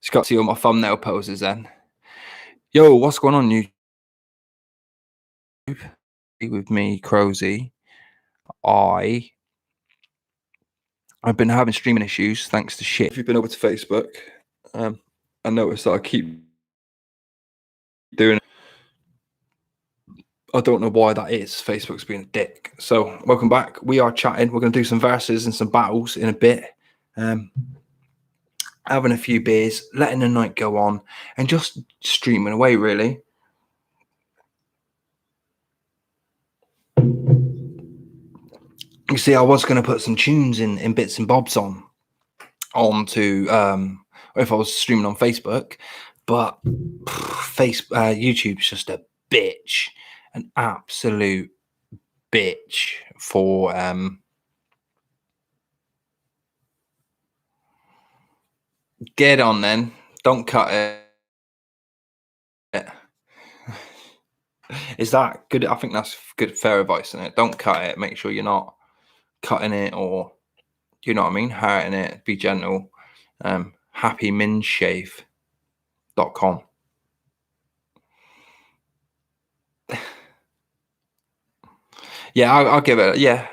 It's got to see all my thumbnail poses then. Yo, what's going on, YouTube? With me, Crozy. I've been having streaming issues thanks to shit. If you've been over to Facebook, I noticed that I keep doing it. I don't know why that is. Facebook's being a dick. So, welcome back. We are chatting. We're going to do some verses and some battles in a bit. Having a few beers, letting the night go on, and just streaming away, really. You see, I was going to put some tunes in bits and bobs onto if I was streaming on Facebook, but YouTube's just a bitch, an absolute bitch for get on then. Don't cut it. Is that good? I think that's good, fair advice, isn't it? Don't cut it. Make sure you're not cutting it or, you know what I mean, hurting it. Be gentle. happyminshave.com. Yeah, I'll give it. Yeah,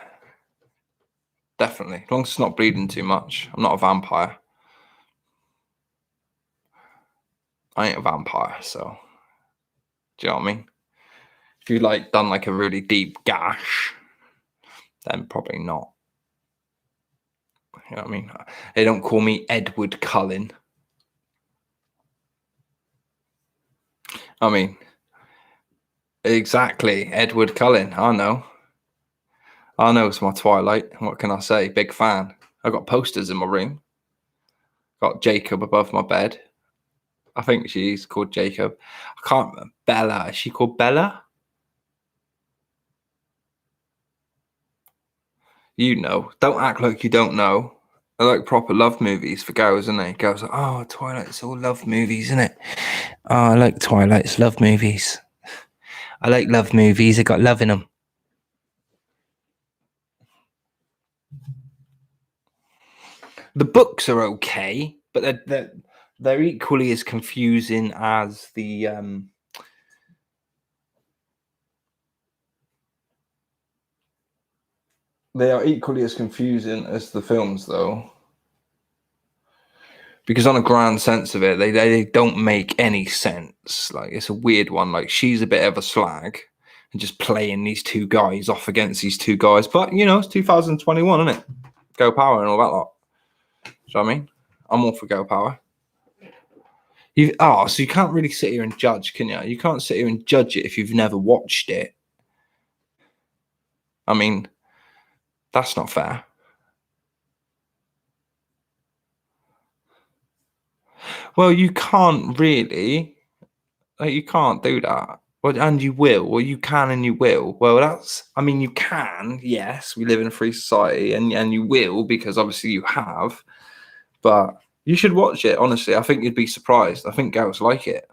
definitely. As long as it's not bleeding too much. I'm not a vampire. I ain't a vampire, so do you know what I mean? If you like done like a really deep gash, then probably not. You know what I mean? They don't call me Edward Cullen. I mean, exactly, Edward Cullen. I know it's my Twilight. What can I say? Big fan. I've got posters in my room. Got Jacob above my bed. I think she's called Jacob. I can't remember. Bella. Is she called Bella? You know. Don't act like you don't know. I like proper love movies for girls, isn't they? Girls are, oh, Twilight's all love movies, isn't it? Oh, I like Twilight's love movies. I like love movies. I got love in them. The books are okay, but they're equally as confusing as the they are equally as confusing as the films, though. Because on a grand sense of it, they don't make any sense. Like, it's a weird one. Like, she's a bit of a slag and just playing these two guys off against these two guys. But, you know, it's 2021, isn't it? Girl power and all that lot. Do you know what I mean? I'm all for girl power. So you can't really sit here and judge, can you? You can't sit here and judge it if you've never watched it. I mean, that's not fair. Well, you can't really. Like, you can't do that. Well, and you will. Well, you can and you will. Well, you can. Yes, we live in a free society, and you will, because obviously you have. But you should watch it, honestly. I think you'd be surprised. I think girls like it.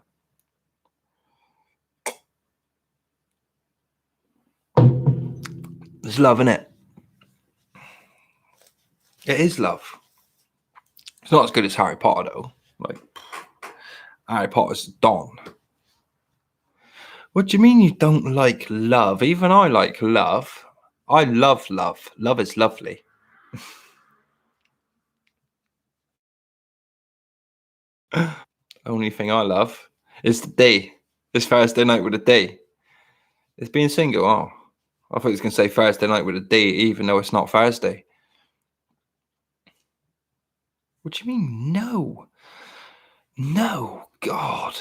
There's love in it. It is love. It's not as good as Harry Potter, though. Like, Harry Potter's Don. What do you mean you don't like love? Even I like love. I love love. Love is lovely. Only thing I love is the day. It's Thursday night with a D. It's being single. Oh, I thought he was going to say Thursday night with a D, even though it's not Thursday. What do you mean? No. No. God.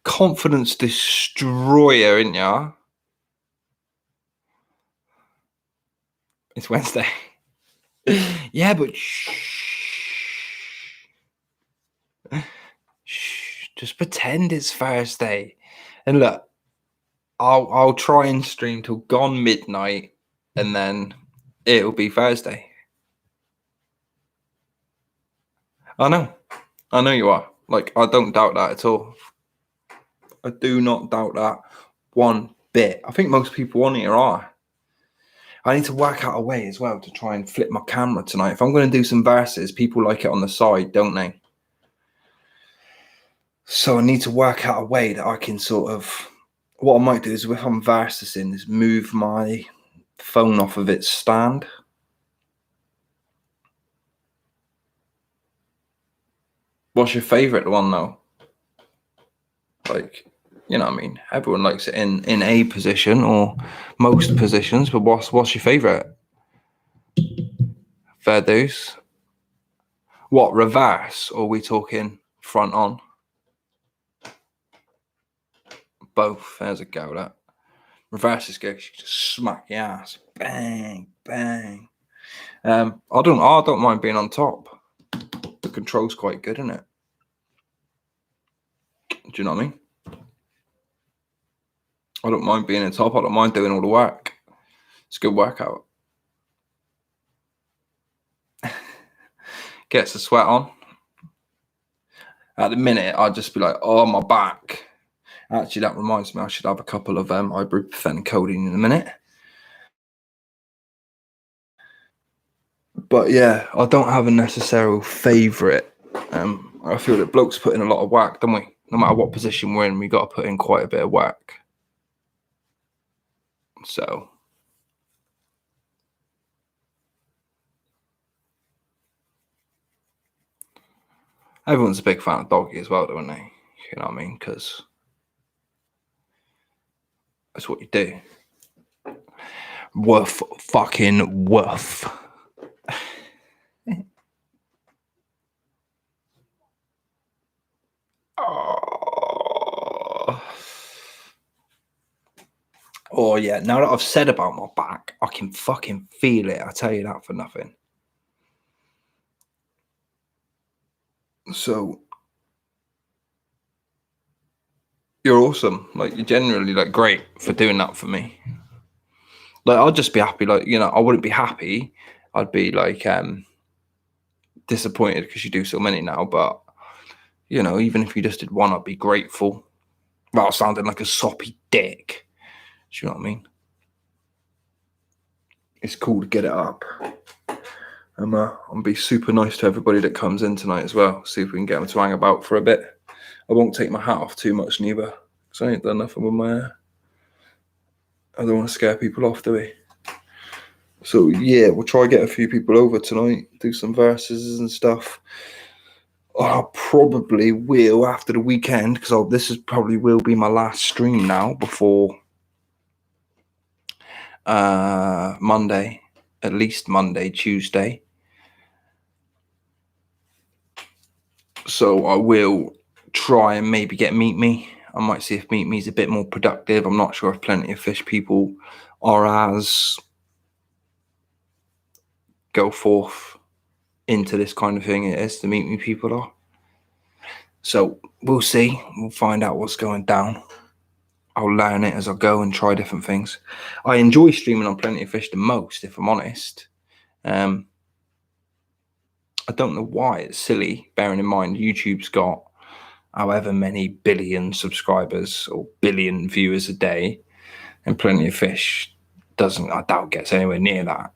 Confidence destroyer, isn't ya? It's Wednesday. Yeah, but shh. Just pretend it's Thursday. And look, I'll try and stream till gone midnight, and then it'll be Thursday. I know you are. Like, I don't doubt that at all. I do not doubt that one bit. I think most people on here are. I need to work out a way as well to try and flip my camera tonight. If I'm going to do some verses, people like it on the side, don't they? So I need to work out a way that I can sort of. What I might do is, if I'm versing, is move my phone off of its stand. What's your favourite one though? Like, you know what I mean? Everyone likes it in a position or most positions, but what's your favourite? Fair dues. What, reverse, or are we talking front on? Both. There's a go. That reverse is good. You just smack your ass, bang, bang. I don't mind being on top. The control's quite good, isn't it? Do you know what I mean? I don't mind being on top. I don't mind doing all the work. It's a good workout. Gets the sweat on. At the minute, I'd just be like, oh, my back. Actually, that reminds me, I should have a couple of ibuprofen and codeine in a minute. But yeah, I don't have a necessary favourite. I feel that blokes put in a lot of work, don't we? No matter what position we're in, we got to put in quite a bit of work. So everyone's a big fan of Doggy as well, don't they? You know what I mean? Because that's what you do. Woof, fucking woof. Oh yeah, now that I've said about my back, I can fucking feel it. I tell you that for nothing. So you're awesome. Like, you're generally like great for doing that for me. Like, I'd just be happy. Like, you know, I wouldn't be happy. I'd be like disappointed because you do so many now. But you know, even if you just did one, I'd be grateful. Without sounding like a soppy dick. Do you know what I mean? It's cool to get it up. I'll be super nice to everybody that comes in tonight as well. See if we can get them to hang about for a bit. I won't take my hat off too much neither, because I ain't done nothing with my hair. I don't want to scare people off, do we? So yeah, we'll try to get a few people over tonight, do some verses and stuff. I probably will after the weekend, because this is probably will be my last stream now before Monday, at least Monday, Tuesday. So I will try and maybe get Meet Me. I might see if Meet Me is a bit more productive. I'm not sure if Plenty of Fish people are as go forth into this kind of thing as the Meet Me people are. So we'll see. We'll find out what's going down. I'll learn it as I go and try different things. I enjoy streaming on Plenty of Fish the most, if I'm honest. I don't know why. It's silly, bearing in mind YouTube's got however many billion subscribers or billion viewers a day, and Plenty of Fish doesn't, I doubt, gets anywhere near that.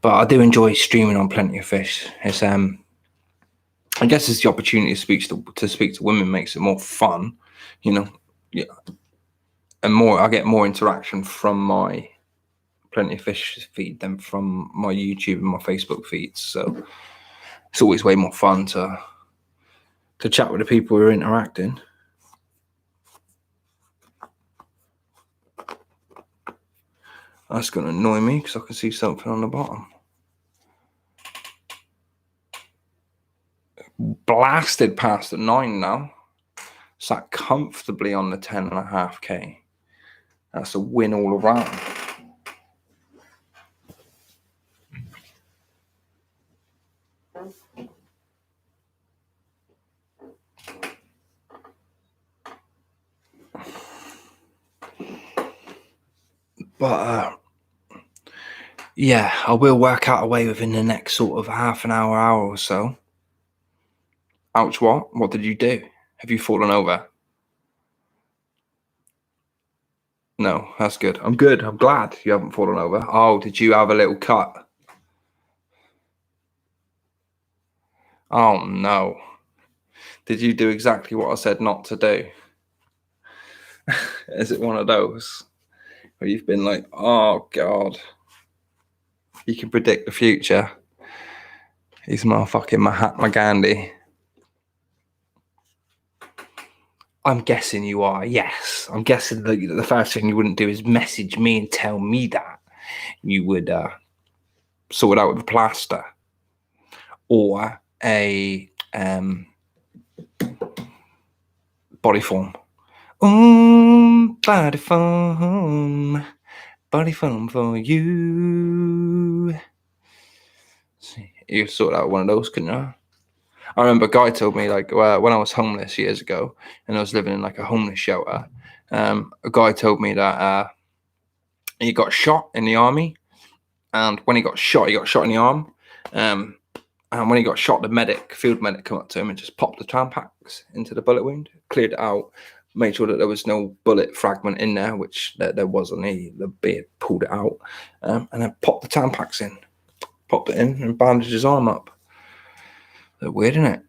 But I do enjoy streaming on Plenty of Fish. It's I guess it's the opportunity to speak to women makes it more fun, you know. Yeah, and I get more interaction from my Plenty of Fish feed than from my YouTube and my Facebook feeds. So it's always way more fun to chat with the people who are interacting. That's going to annoy me because I can see something on the bottom. Blasted past the 9 now. Sat comfortably on the 10.5K. That's a win all around. But yeah, I will work out a way within the next sort of half an hour or so. Ouch, what? What did you do? Have you fallen over? No, that's good. I'm good. I'm glad you haven't fallen over. Oh, did you have a little cut? Oh, no. Did you do exactly what I said not to do? Is it one of those where you've been like, oh God, you can predict the future? He's motherfucking Mahatma Gandhi. I'm guessing you are, yes. I'm guessing the first thing you wouldn't do is message me and tell me that. You would sort it out with a plaster or a body form. Body form for you. See, you sort out one of those, couldn't you? I remember a guy told me, like, when I was homeless years ago and I was living in like a homeless shelter, a guy told me that he got shot in the army, and when he got shot in the arm. And when he got shot, the field medic, came up to him and just popped the Tampax into the bullet wound, cleared it out, made sure that there was no bullet fragment in there, which there wasn't. The beard pulled it out, and then popped the Tampax in, popped it in, and bandaged his arm up. Weird, isn't it?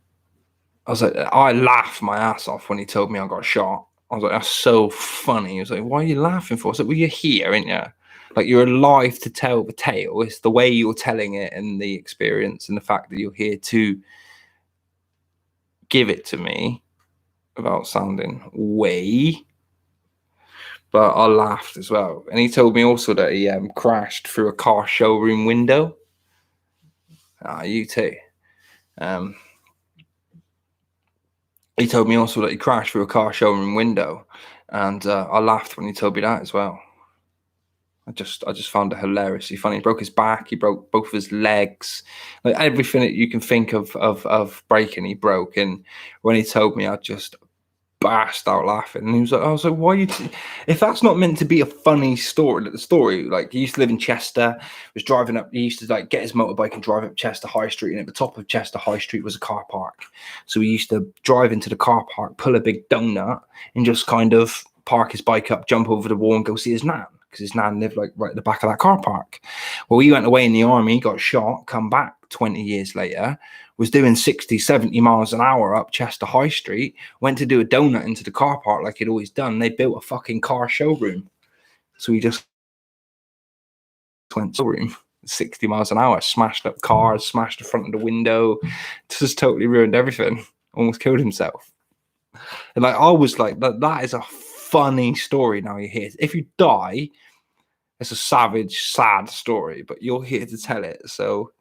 I was like, I laughed my ass off when he told me I got shot. I was like, that's so funny. He was like, why are you laughing for? I was like, well, you're here, ain't you? Like, you're alive to tell the tale. It's the way you're telling it and the experience and the fact that you're here to give it to me without sounding way. But I laughed as well. And he told me also that he crashed through a car showroom window. You too. He told me also that he crashed through a car showroom window. And I laughed when he told me that as well. I just found it hilariously funny. He broke his back. He broke both of his legs. Like, everything that you can think of breaking, he broke. And when he told me, I just burst out laughing. And I was like, why are you? If that's not meant to be a funny story, like, he used to live in Chester, was driving up. He used to like get his motorbike and drive up Chester High Street. And at the top of Chester High Street was a car park. So he used to drive into the car park, pull a big donut, and just kind of park his bike up, jump over the wall, and go see his nan. Because his nan lived like right at the back of that car park. Well, he went away in the army, got shot, come back 20 years later, was doing 60, 70 miles an hour up Chester High Street, went to do a donut into the car park like he'd always done. They built a fucking car showroom. So he just went to the showroom, 60 miles an hour, smashed up cars, smashed the front of the window, just totally ruined everything, almost killed himself. And like, I was like, that is a funny story. Now you hear it. If you die, it's a savage, sad story, but you're here to tell it. So,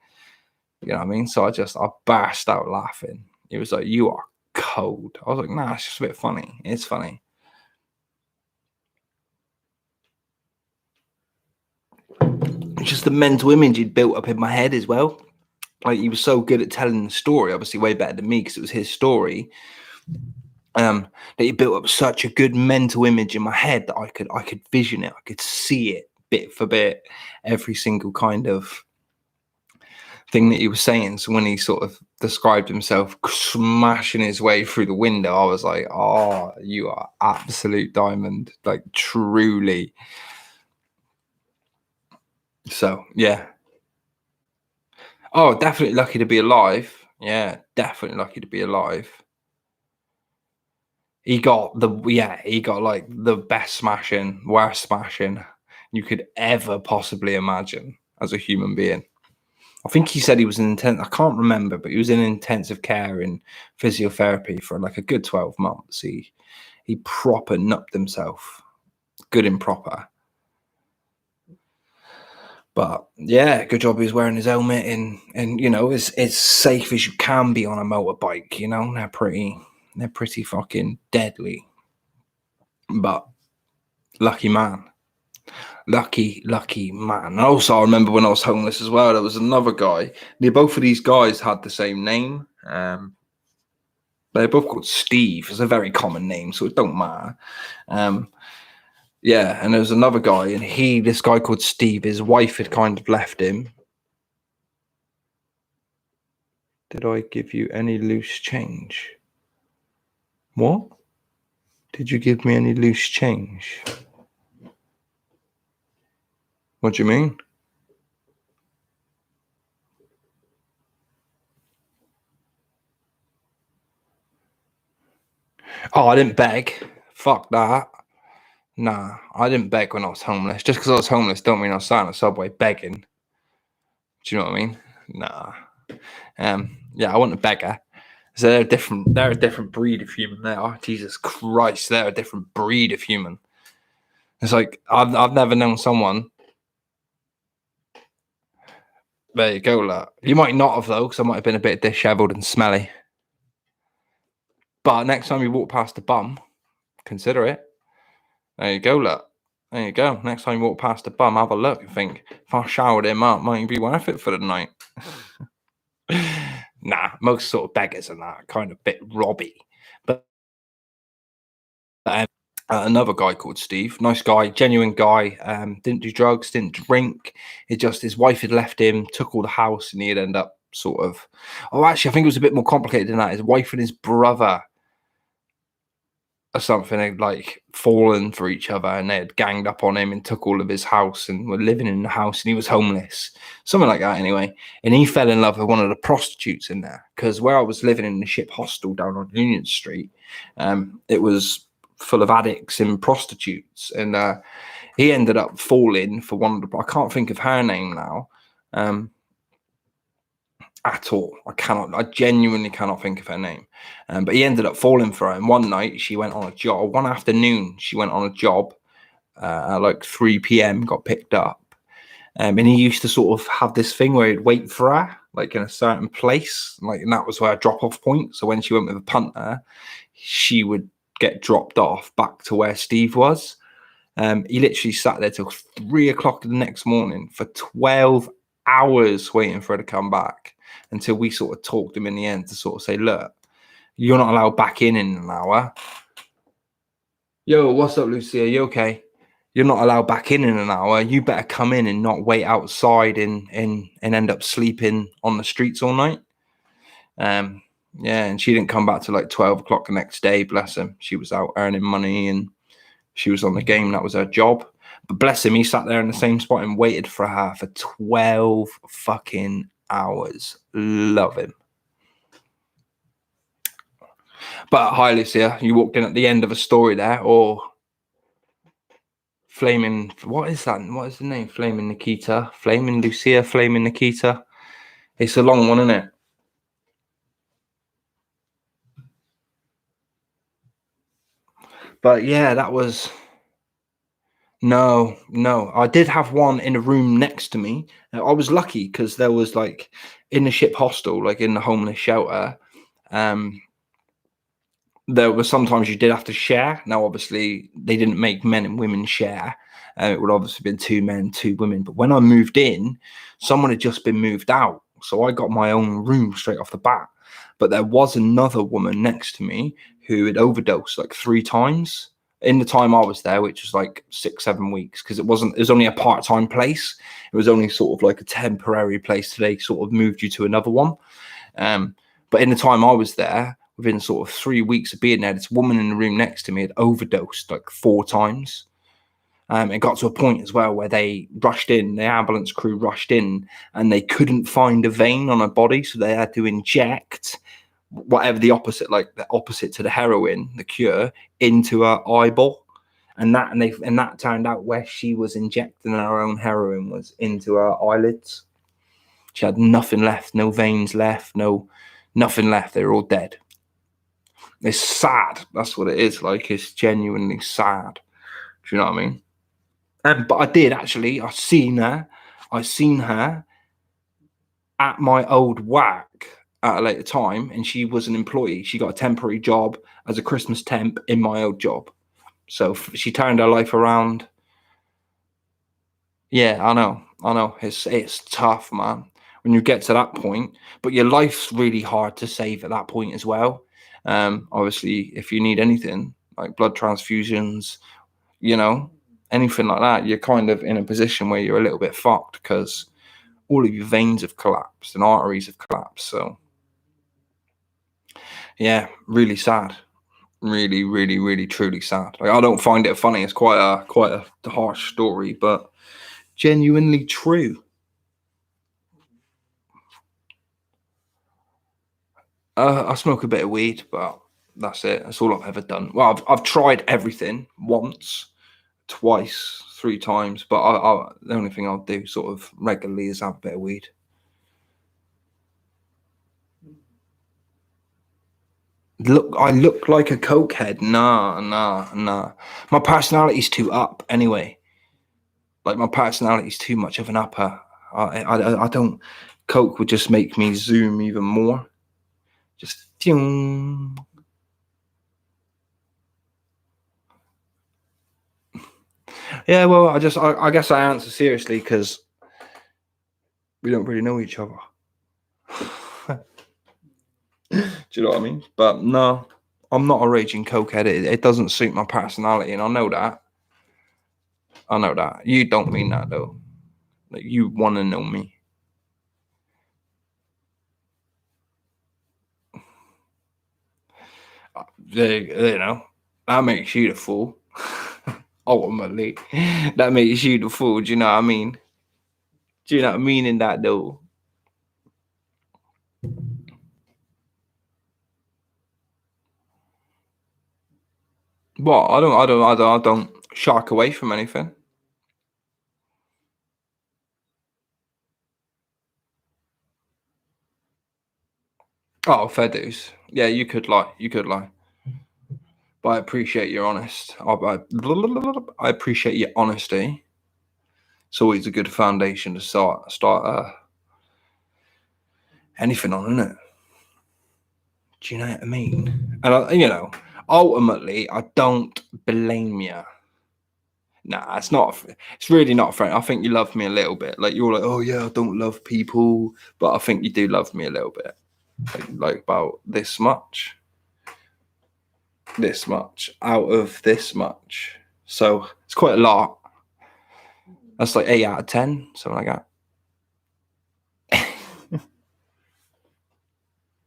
you know what I mean? So I burst out laughing. He was like, you are cold. I was like, nah, it's just a bit funny. It's funny. It's just the mental image he'd built up in my head as well. Like, he was so good at telling the story, obviously way better than me because it was his story. That he built up such a good mental image in my head that I could vision it. I could see it bit for bit, every single kind of thing that he was saying. So when he sort of described himself smashing his way through the window, I was like, oh, you are absolute diamond, like, truly. So yeah. Oh, definitely lucky to be alive. Yeah, definitely lucky to be alive. He got like the best smashing, worst smashing you could ever possibly imagine as a human being. I think he said he was I can't remember, but he was in intensive care in physiotherapy for like a good 12 months. He proper nupped himself, good and proper. But yeah, good job he was wearing his helmet and you know, as safe as you can be on a motorbike. You know, they're pretty fucking deadly. But lucky man. Lucky man. And also, I remember when I was homeless as well, there was another guy. Both of these guys had the same name. They're both called Steve. It's a very common name, so it don't matter. Yeah, and there was another guy, and this guy called Steve, his wife had kind of left him. Did I give you any loose change? What? Did you give me any loose change? What do you mean? Oh, I didn't beg. Fuck that. Nah, I didn't beg when I was homeless. Just because I was homeless don't mean I was sat on the subway begging. Do you know what I mean? Nah. Yeah, I wasn't a beggar. So they're different. They're a different breed of human. They are. Jesus Christ, they're a different breed of human. It's like I've never known someone. There you go, look. You might not have though, because I might have been a bit dishevelled and smelly. But next time you walk past a bum, consider it. There you go, look. There you go. Next time you walk past a bum, have a look and think, if I showered him up, might be worth it for the night. Nah, most sort of beggars and that kind of bit robby. But another guy called Steve, nice guy, genuine guy, didn't do drugs, didn't drink. It just his wife had left him, took all the house, and he'd end up sort of. Oh, actually, I think it was a bit more complicated than that. His wife and his brother or something had like fallen for each other, and they had ganged up on him and took all of his house and were living in the house, and he was homeless, something like that anyway. And he fell in love with one of the prostitutes in there, because where I was living in the ship hostel down on Union Street, it was full of addicts and prostitutes, and he ended up falling for one of the. I can't think of her name now. At all. I genuinely cannot think of her name. But he ended up falling for her. And one night she went on a job. One afternoon she went on a job at like 3 p.m. Got picked up. And he used to sort of have this thing where he'd wait for her, like in a certain place, like, and that was her drop-off point. So when she went with a punter, she would get dropped off back to where Steve was. He literally sat there till 3 o'clock the next morning for 12 hours waiting for her to come back, until we sort of talked him in the end to sort of say, look, you're not allowed back in an hour. Yo, what's up, Lucia? You okay? You're not allowed back in an hour. You better come in and not wait outside and end up sleeping on the streets all night. Yeah, and she didn't come back till like 12 o'clock the next day, bless him. She was out earning money and she was on the game. That was her job. But bless him, he sat there in the same spot and waited for her for 12 fucking hours. Love him. But hi, Lucia. You walked in at the end of a story there, or Flaming. What is that? What is the name? Flaming Nikita, Flaming Lucia, Flaming Nikita. It's a long one, isn't it? But yeah, that was. No. I did have one in a room next to me. I was lucky because there was like in the ship hostel, like in the homeless shelter. There were sometimes you did have to share. Now, obviously, they didn't make men and women share. It would obviously been 2 men, 2 women. But when I moved in, someone had just been moved out, so I got my own room straight off the bat. But there was another woman next to me who had overdosed like 3 times in the time I was there, which was like 6, 7 weeks, because it was only a part-time place. It was only sort of like a temporary place. They sort of moved you to another one. But in the time I was there, within sort of 3 weeks of being there, this woman in the room next to me had overdosed like 4 times. It got to a point as well where they rushed in, the ambulance crew rushed in, and they couldn't find a vein on her body, so they had to inject whatever the opposite to the heroin, the cure, into her eyeball. And that turned out where she was injecting her own heroin was into her eyelids. She had nothing left, no veins left, nothing left. They were all dead. It's sad. That's what it is. Like, it's genuinely sad. Do you know what I mean? But I did actually. I seen her at my old whack at a later time, and she was an employee. She got a temporary job as a Christmas temp in my old job. So she turned her life around. Yeah, I know. It's tough, man, when you get to that point. But your life's really hard to save at that point as well. Obviously, if you need anything like blood transfusions, anything like that, you're kind of in a position where you're a little bit fucked because all of your veins have collapsed and arteries have collapsed. So, yeah, really sad. Really, really, really, truly sad. Like, I don't find it funny. It's quite a harsh story, but genuinely true. I smoke a bit of weed, but That's it. That's all I've ever done. Well, I've tried everything once, twice, 3 times, but the only thing I'll do sort of regularly is have a bit of weed. I look like a cokehead. Nah. My personality's too up anyway. Like my personality's too much of an upper. I don't. Coke would just make me zoom even more. Just. Yeah, well, I guess I answer seriously because we don't really know each other. Do you know what I mean? But no, I'm not a raging cokehead. It doesn't suit my personality, and I know that. You don't mean that though. Like you want to know me. You know, that makes you the fool. Ultimately, that makes you the fool. Do you know what I mean? Do you know what I mean in that though? What? I don't shark away from anything. Oh, fair dues. Yeah, you could lie. You could lie. But I appreciate your honest. I appreciate your honesty. It's always a good foundation to start anything on, isn't it? Do you know what I mean? And ultimately, I don't blame you. Nah, it's not. It's really not fair. I think you love me a little bit. Like you're like, oh yeah, I don't love people, but I think you do love me a little bit. Like about this much out of this much. So it's quite a lot. That's like 8 out of 10, something like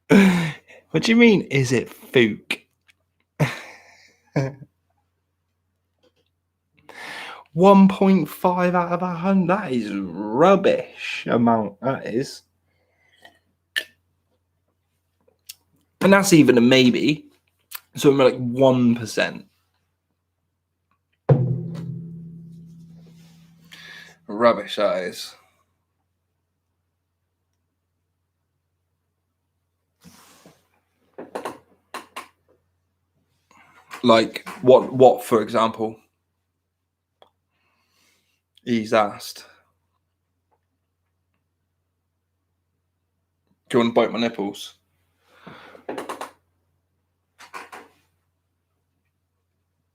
that. What do you mean? Is it fook? 1.5 out of 100. That is rubbish amount. That is. And that's even a maybe. So we're like 1%. Rubbish that is. Like what for example? He's asked. Do you want to bite my nipples?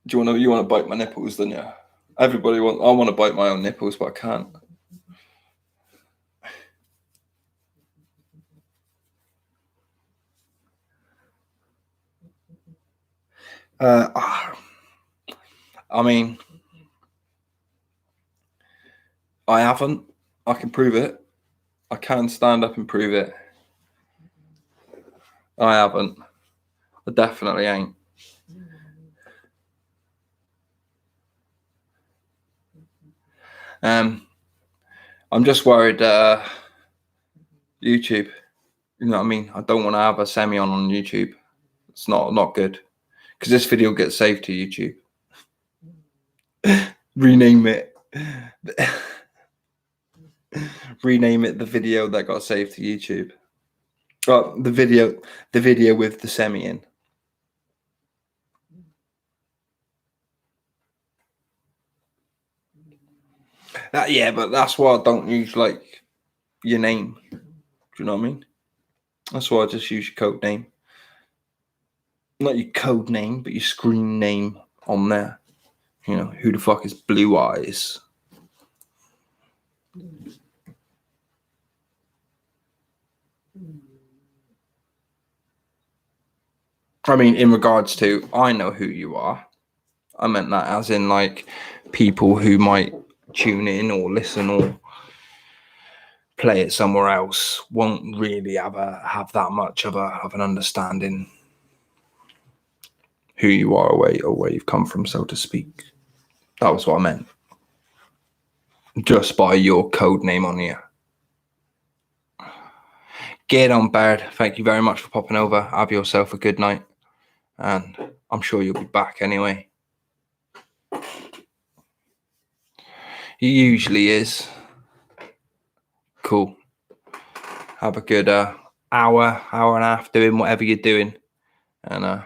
You want to bite my nipples, don't you? I want to bite my own nipples, but I can't. I mean, I haven't. I can prove it. I can stand up and prove it. I haven't. I definitely ain't. I'm just worried. YouTube. You know what I mean? I don't want to have a semi on YouTube. It's not good because this video gets saved to YouTube. Rename it. Rename it the video that got saved to YouTube. Oh, the video with the semi in. Yeah, but that's why I don't use like your name. Do you know what I mean? That's why I just use your code name. Not your code name, but your screen name on there. You know, who the fuck is Blue Eyes? I mean, in regards to, I know who you are. I meant that as in like people who might tune in or listen or play it somewhere else won't really have that much of an understanding who you are or where you've come from, so to speak. That was what I meant. Just by your code name on here. Get on, Baird. Thank you very much for popping over. Have yourself a good night. and I'm sure you'll be back anyway. He usually is. Cool. Have a good hour and a half doing whatever you're doing. And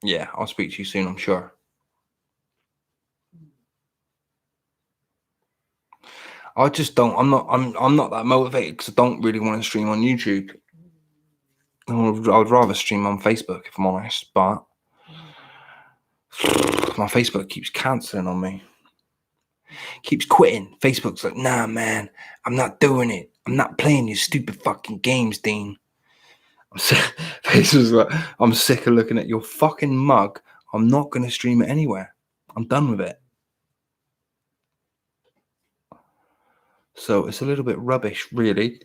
yeah, I'll speak to you soon, I'm sure. I just don't. I'm not that motivated because I don't really want to stream on YouTube. I'd rather stream on Facebook if I'm honest, but my Facebook keeps cancelling on me. Keeps quitting. Facebook's like, nah, man, I'm not doing it. I'm not playing your stupid fucking games, Dean. Facebook's like, I'm sick of looking at your fucking mug. I'm not going to stream it anywhere. I'm done with it. So it's a little bit rubbish, really.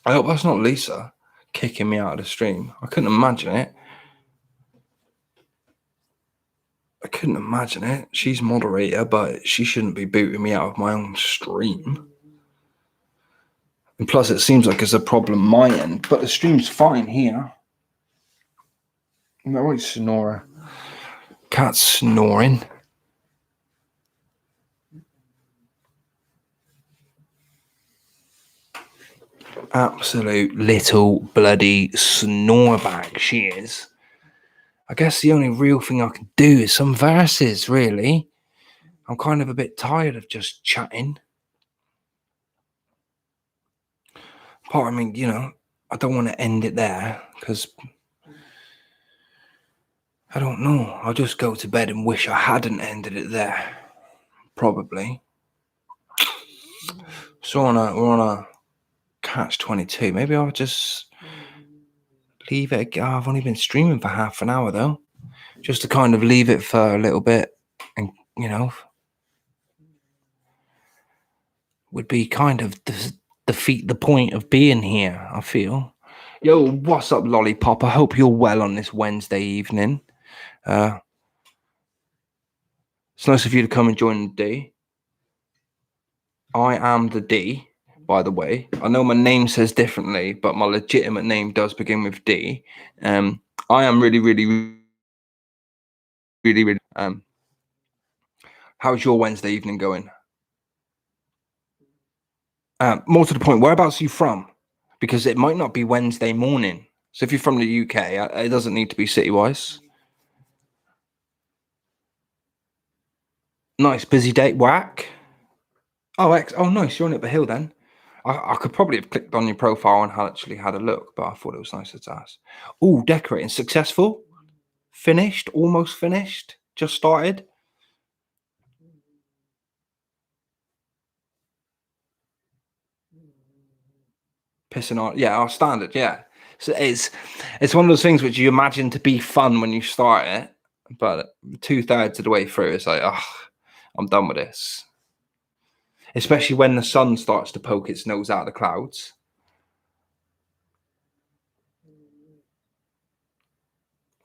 I hope that's not Lisa kicking me out of the stream. I couldn't imagine it. She's moderator, but she shouldn't be booting me out of my own stream. And plus, it seems like it's a problem my end, but the stream's fine here. No, wait, snorer. Cat's snoring. Absolute little bloody snorebag she is. I guess the only real thing I can do is some verses, really. I'm kind of a bit tired of just chatting. Part of me, I don't want to end it there because I don't know. I'll just go to bed and wish I hadn't ended it there. Probably. So we're on a catch-22. Maybe I'll just leave it. I've only been streaming for half an hour though. Just to kind of leave it for a little bit and, would be kind of defeat the point of being here, I feel. Yo, what's up, Lollipop? I hope you're well on this Wednesday evening. It's nice of you to come and join the D. I am the D, by the way. I know my name says differently, but my legitimate name does begin with D. I am really, really, really, really. How's your Wednesday evening going? More to the point, whereabouts are you from? Because it might not be Wednesday morning. So if you're from the UK, it doesn't need to be city-wise. Nice, busy day. Whack. Oh, nice. You're on Upper Hill then. I could probably have clicked on your profile and actually had a look, but I thought it was nice to ask. Oh, decorating. Successful? Finished? Almost finished? Just started? Pissing on. Yeah, our standard. Yeah. So it's one of those things which you imagine to be fun when you start it, but 2/3 of the way through, it's like, I'm done with this. Especially when the sun starts to poke its nose out of the clouds.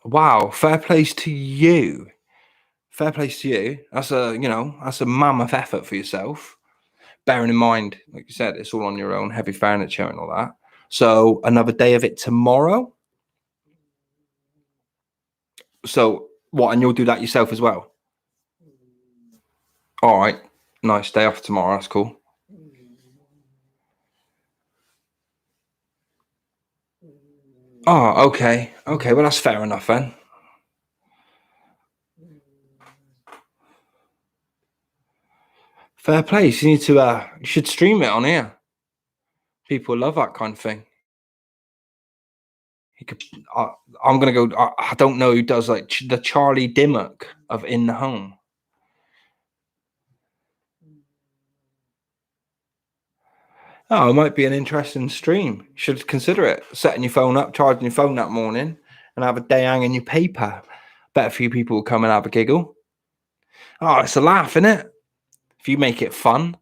Wow, fair place to you. Fair place to you. That's a mammoth effort for yourself. Bearing in mind, like you said, it's all on your own, heavy furniture and all that. So another day of it tomorrow. So what? And you'll do that yourself as well? All right. Nice day off tomorrow. That's cool. Oh, okay. Okay, well, that's fair enough then. Fair play. You need to, you should stream it on here. People love that kind of thing. He could, I'm going to go, I don't know who does like the Charlie Dimmock of In the Home. Oh, it might be an interesting stream. You should consider it. Setting your phone up, charging your phone that morning, and have a day hanging your paper. Bet a few people will come and have a giggle. Oh, it's a laugh, isn't it? If you make it fun.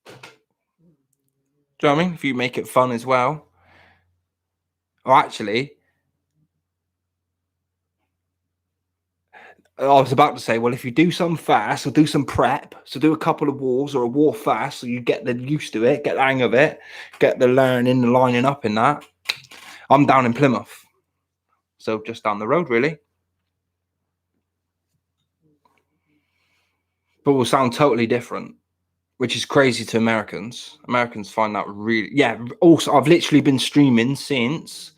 Do you know what I mean? If you make it fun as well. Or actually, I was about to say, well, if you do some fast, or do some prep, so do a couple of wars or a war fast, so you get the used to it, get the hang of it, get the learning, the lining up in that. I'm down in Plymouth, so just down the road, really. But will sound totally different, which is crazy to Americans. Americans find that really, yeah. Also, I've literally been streaming since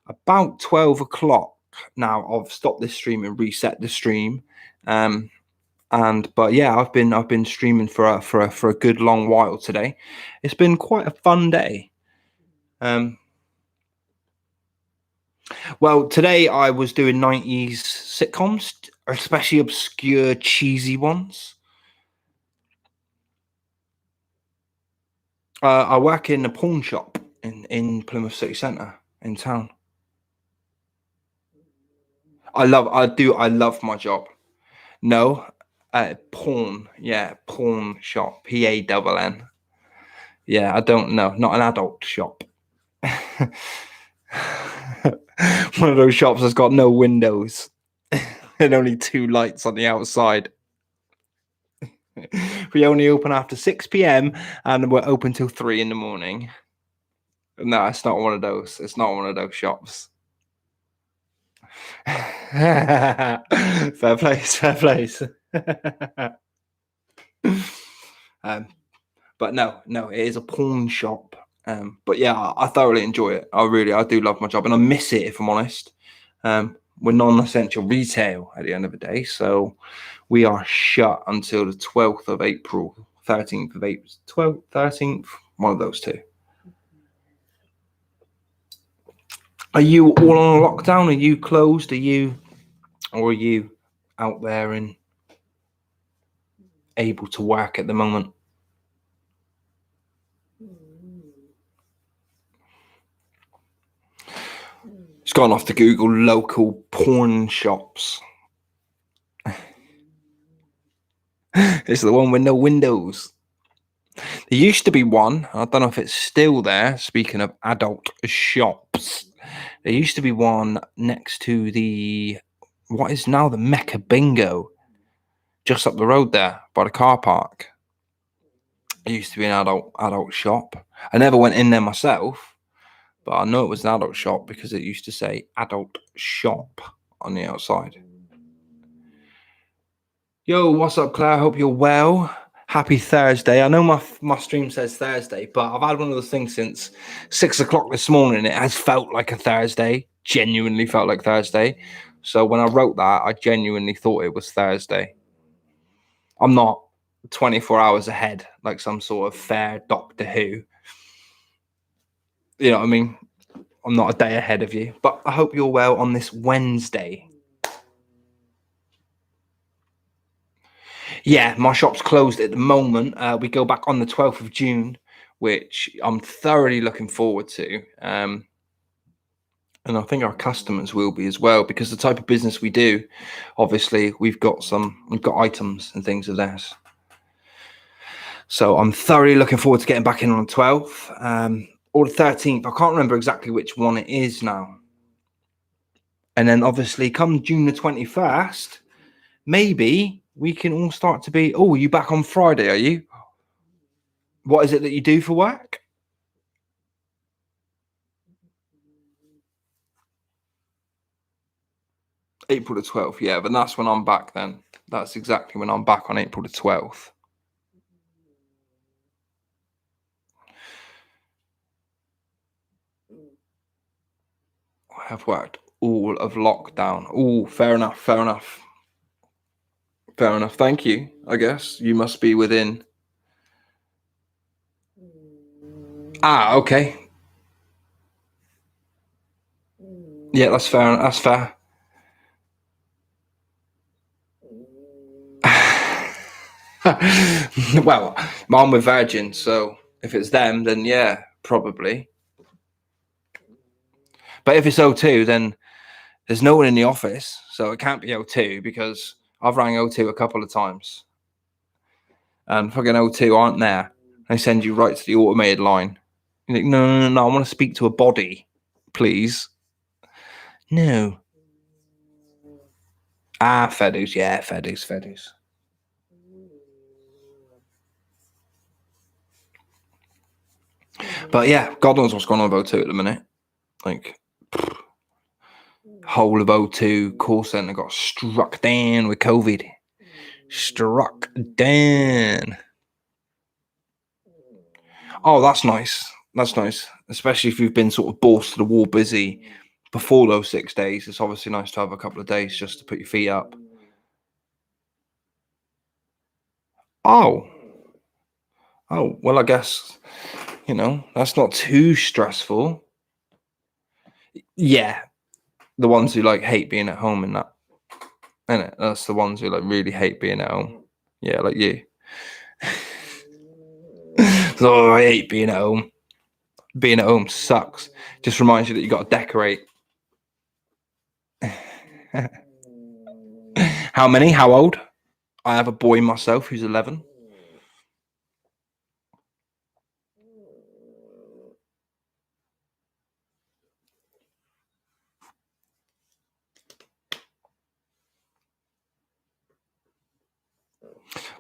about 12 o'clock. Now I've stopped this stream and reset the stream. But yeah, I've been streaming for a good long while today. It's been quite a fun day. Well, today I was doing 90s sitcoms, especially obscure, cheesy ones. I work in a pawn shop in Plymouth City Centre in town. I love my job. No, pawn. Yeah, pawn shop. PANN. Yeah, I don't know. Not an adult shop. One of those shops that's got no windows and only 2 lights on the outside. We only open after 6 p.m. and we're open till 3 in the morning. No, it's not one of those. It's not one of those shops. Fair place, fair place. But no, it is a pawn shop. But yeah, I thoroughly enjoy it. I do love my job, and I miss it, if I'm honest. We're non-essential retail at the end of the day, so we are shut until the 12th of April, 13th of April, 12th, 13th, one of those two. Are you all on a lockdown? Are you closed? Are you out there and able to work at the moment? It's gone off to Google local pawn shops. It's the one with no windows. There used to be one. I don't know if it's still there. Speaking of adult shops, there used to be one next to what is now the Mecca Bingo, just up the road there by the car park. It used to be an adult shop. I never went in there myself, but I know it was an adult shop because it used to say adult shop on the outside. Yo, what's up, Claire? Hope you're well. Happy Thursday. I know my stream says Thursday, but I've had one of those things since 6 o'clock this morning. It has felt like a Thursday, genuinely felt like Thursday. So when I wrote that, I genuinely thought it was Thursday. I'm not 24 hours ahead, like some sort of fair Doctor Who. You know what I mean? I'm not a day ahead of you, but I hope you're well on this Wednesday. Yeah, my shop's closed at the moment. We go back on the 12th of June, which I'm thoroughly looking forward to. And I think our customers will be as well, because the type of business we do, obviously, we've got items and things of theirs. So I'm thoroughly looking forward to getting back in on the 12th or the 13th. I can't remember exactly which one it is now. And then obviously come June the 21st, maybe we can all start to be, oh, are you back on Friday, are you? What is it that you do for work? April the 12th, yeah, but that's when I'm back then. That's exactly when I'm back, on April the 12th. I have worked all of lockdown. Oh, fair enough. Thank you. I guess you must be within. Okay. Yeah, that's fair. Well, I'm with Virgin, so if it's them, then yeah, probably. But if it's O2, then there's no one in the office, so it can't be O2, because I've rang O2 a couple of times, and fucking O2 aren't there. They send you right to the automated line. You're like, no, I want to speak to a body, please. No. Ah, fair dues. Yeah, fair dues, fair dues. But yeah, God knows what's going on with O2 at the minute. Like, whole of O2 call centre got struck down with COVID. Struck down. Oh, that's nice. That's nice. Especially if you've been sort of balls to the wall busy before those 6 days. It's obviously nice to have a couple of days just to put your feet up. Oh. Oh, well, I guess, that's not too stressful. Yeah. The ones who like hate being at home and that. Innit? That's the ones who like really hate being at home. Yeah, like you. So I hate being at home. Being at home sucks. Just reminds you that you got to decorate. How many? How old? I have a boy myself who's 11.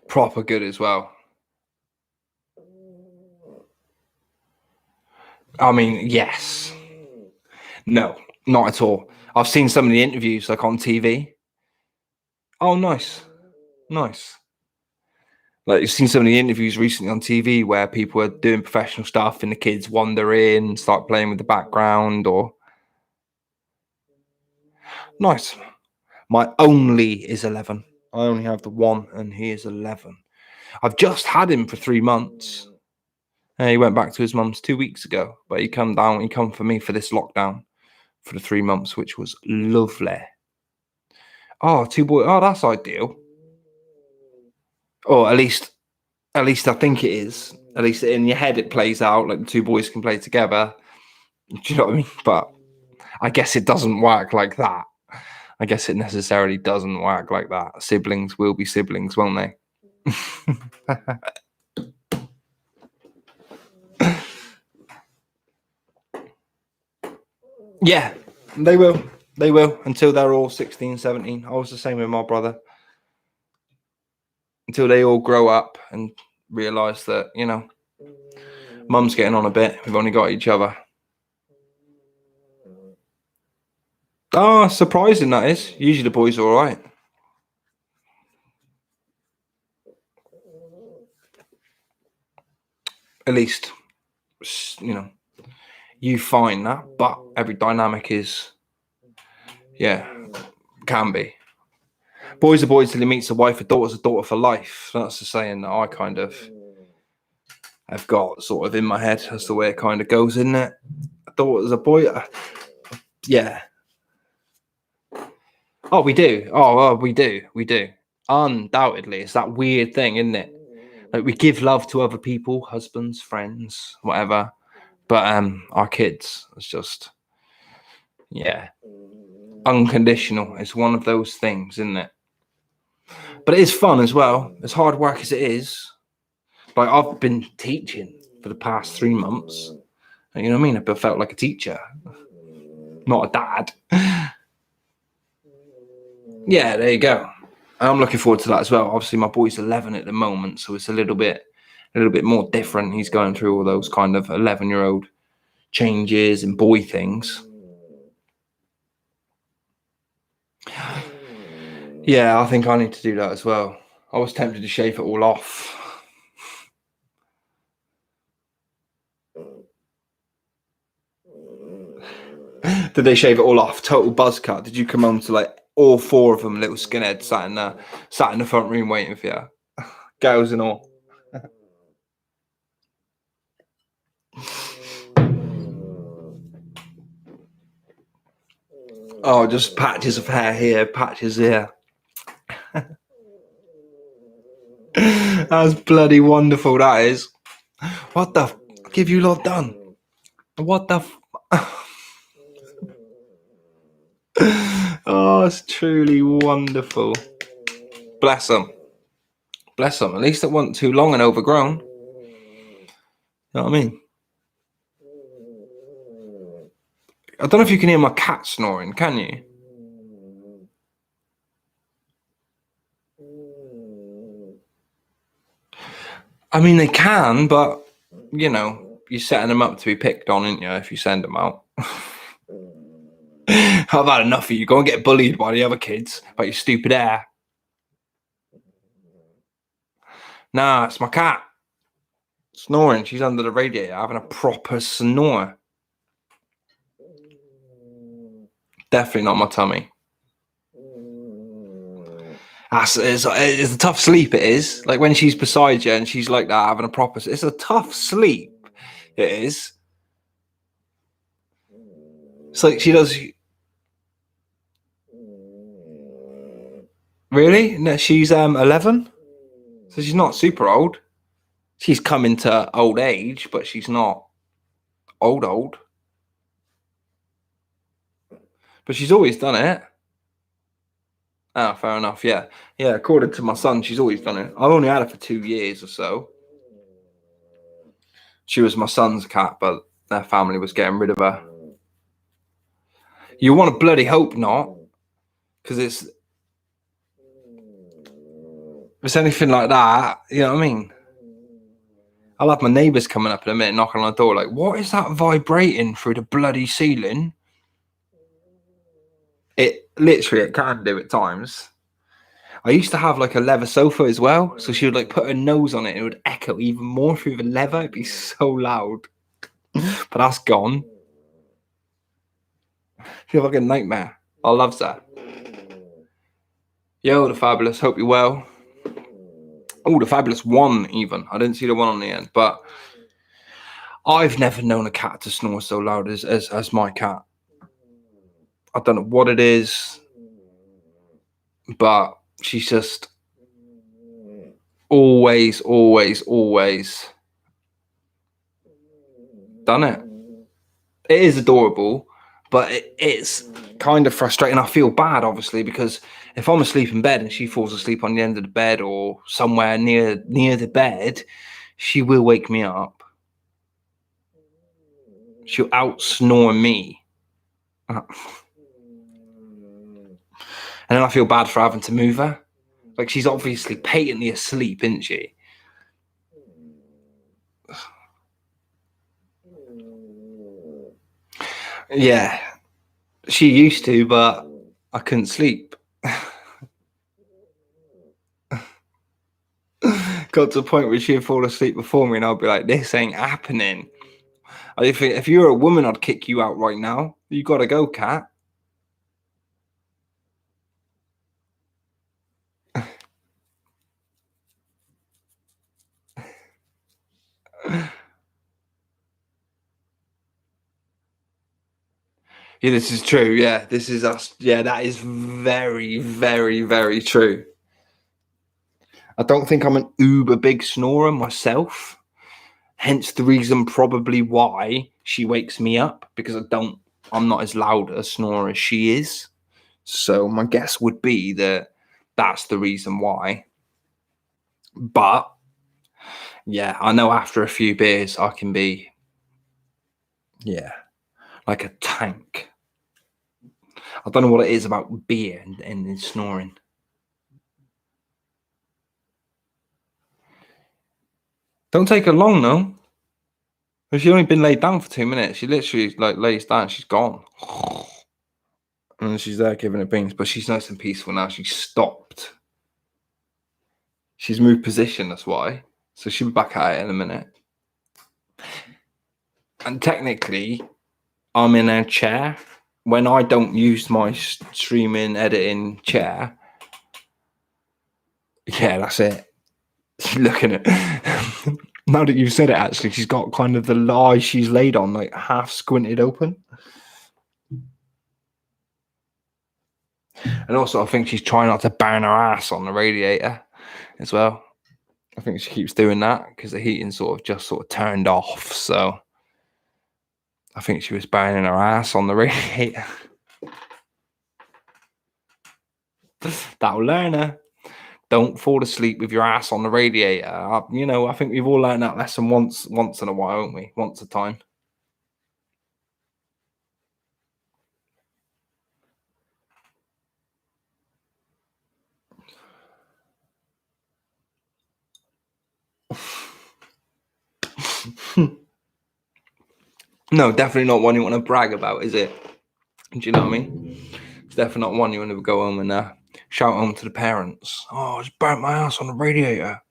Proper good as well. I mean, yes. No, not at all. I've seen some of the interviews like on TV. Oh, nice. Nice. Like you've seen some of the interviews recently on TV where people are doing professional stuff and the kids wander in, start playing with the background or nice. My only is 11. I only have the one and he is 11. I've just had him for 3 months. He went back to his mum's 2 weeks ago, but he come for me for this lockdown for the 3 months, which was lovely. Oh, 2 boys. Oh, that's ideal. Or at least I think it is. At least in your head it plays out like the 2 boys can play together. Do you know what I mean? But I guess it doesn't work like that. I guess it necessarily doesn't work like that. Siblings will be siblings, won't they? Yeah, they will. They will until they're all 16, 17. I was the same with my brother. Until they all grow up and realise that, mum's getting on a bit. We've only got each other. Oh, surprising that is. Usually the boys are all right. At least, you find that. But every dynamic is, can be. Boys are boys till he meets a wife. A daughter's a daughter for life. That's the saying that I kind of have got sort of in my head. That's the way it kind of goes, isn't it? A daughter's a boy. Yeah. Oh, we do. Oh, we do. We do. Undoubtedly. It's that weird thing, isn't it? Like we give love to other people, husbands, friends, whatever. But our kids, it's just, unconditional. It's one of those things, isn't it? But it is fun as well. As hard work as it is. Like I've been teaching for the past 3 months. You know what I mean? I felt like a teacher, not a dad. Yeah, there you go. I'm looking forward to that as well. Obviously, my boy's 11 at the moment, so it's a little bit more different. He's going through all those kind of 11-year-old changes and boy things. Yeah, I think I need to do that as well. I was tempted to shave it all off. Did they shave it all off? Total buzz cut. Did you come home to like all 4 of them little skinheads sat in the front room waiting for you? Girls and all. Oh, just patches of hair here, patches here. That's bloody wonderful, that is. What the f*** have you lot done? What the Oh, it's truly wonderful. Bless them. Bless them. At least it wasn't too long and overgrown. You know what I mean? I don't know if you can hear my cat snoring, can you? I mean, they can, but you know, you're setting them up to be picked on, aren't you? If you send them out. I've had enough of you. Go and get bullied by the other kids about your stupid hair. Nah, it's my cat. Snoring. She's under the radiator having a proper snore. Definitely not my tummy. It's a tough sleep, it is. Like when she's beside you and she's like that having a proper... It's a tough sleep. It is. It's like she does... Really? No, she's 11. So she's not super old. She's coming to old age, but she's not old. But she's always done it. Ah, fair enough. Yeah. Yeah, according to my son, she's always done it. I've only had her for 2 years or so. She was my son's cat, but their family was getting rid of her. You want to bloody hope not, because it's anything like that, you know what I mean? I'll have my neighbours coming up in a minute, knocking on the door, like, what is that vibrating through the bloody ceiling? It can do at times. I used to have like a leather sofa as well, so she would like put her nose on it and it would echo even more through the leather. It'd be so loud. But that's gone. Feel like a nightmare. I love that. Yo, the Fabulous. Hope you're well. Oh, the Fabulous one even. I didn't see the one on the end, but I've never known a cat to snore so loud as my cat. I don't know what it is, but she's just always done it. It is adorable, but it's kind of frustrating. I feel bad, obviously, because if I'm asleep in bed and she falls asleep on the end of the bed or somewhere near the bed, she will wake me up. She'll out snore me. And then I feel bad for having to move her. Like, she's obviously patently asleep, isn't she? Yeah, she used to, but I couldn't sleep. Got to the point where she'd fall asleep before me and I'd be like, this ain't happening. If you were a woman, I'd kick you out right now. You gotta go, cat. Yeah, this is true. Yeah, this is us. Yeah, that is very, very, very true. I don't think I'm an uber big snorer myself. Hence the reason probably why she wakes me up, because I'm not as loud a snorer as she is. So my guess would be that that's the reason why. But yeah, I know after a few beers I can be, yeah, like a tank. I don't know what it is about beer and snoring. Don't take her long though. She's only been laid down for 2 minutes. She literally like lays down, she's gone. And she's there giving it beans, but she's nice and peaceful now. She's stopped. She's moved position, that's why. So she'll be back at it in a minute. And technically, I'm in a chair. When I don't use my streaming, editing chair, yeah, that's it. Looking at now that you've said it, actually, she's got kind of the lie she's laid on, like half squinted open. And also, I think she's trying not to bang her ass on the radiator as well. I think she keeps doing that because the heating sort of turned off. So I think she was banging her ass on the radiator. That'll learn her. Don't fall asleep with your ass on the radiator. I think we've all learned that lesson once in a while, haven't we? Once a time. No, definitely not one you want to brag about, is it? Do you know what I mean? It's definitely not one you want to go home and shout home to the parents. Oh, I just burnt my ass on the radiator.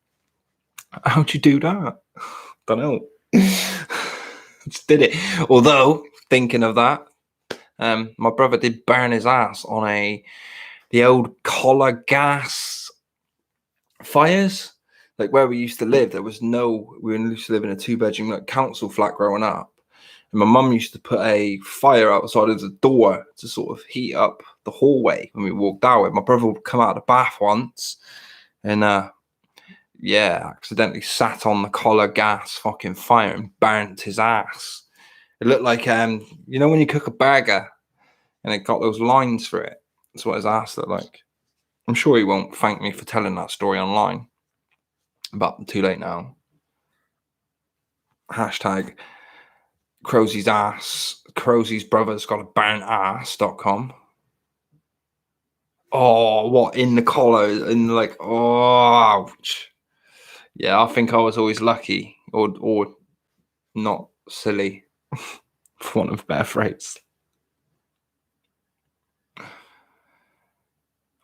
How'd you do that? Don't know. Just did it. Although, thinking of that, my brother did burn his ass on the old collar gas fires. Like where we used to live, we used to live in a 2-bedroom like council flat growing up. And my mum used to put a fire outside of the door to sort of heat up the hallway when we walked out. My brother would come out of the bath once and accidentally sat on the collar gas fucking fire and burnt his ass. It looked like when you cook a burger and it got those lines through it. That's what his ass looked like. I'm sure he won't thank me for telling that story online. But too late now. Hashtag Crozie's ass. Crozie's brother's got a burnt ass.com. Oh, what in the collar and like, oh, ouch. Yeah, I think I was always lucky or not silly, for want of a better phrase.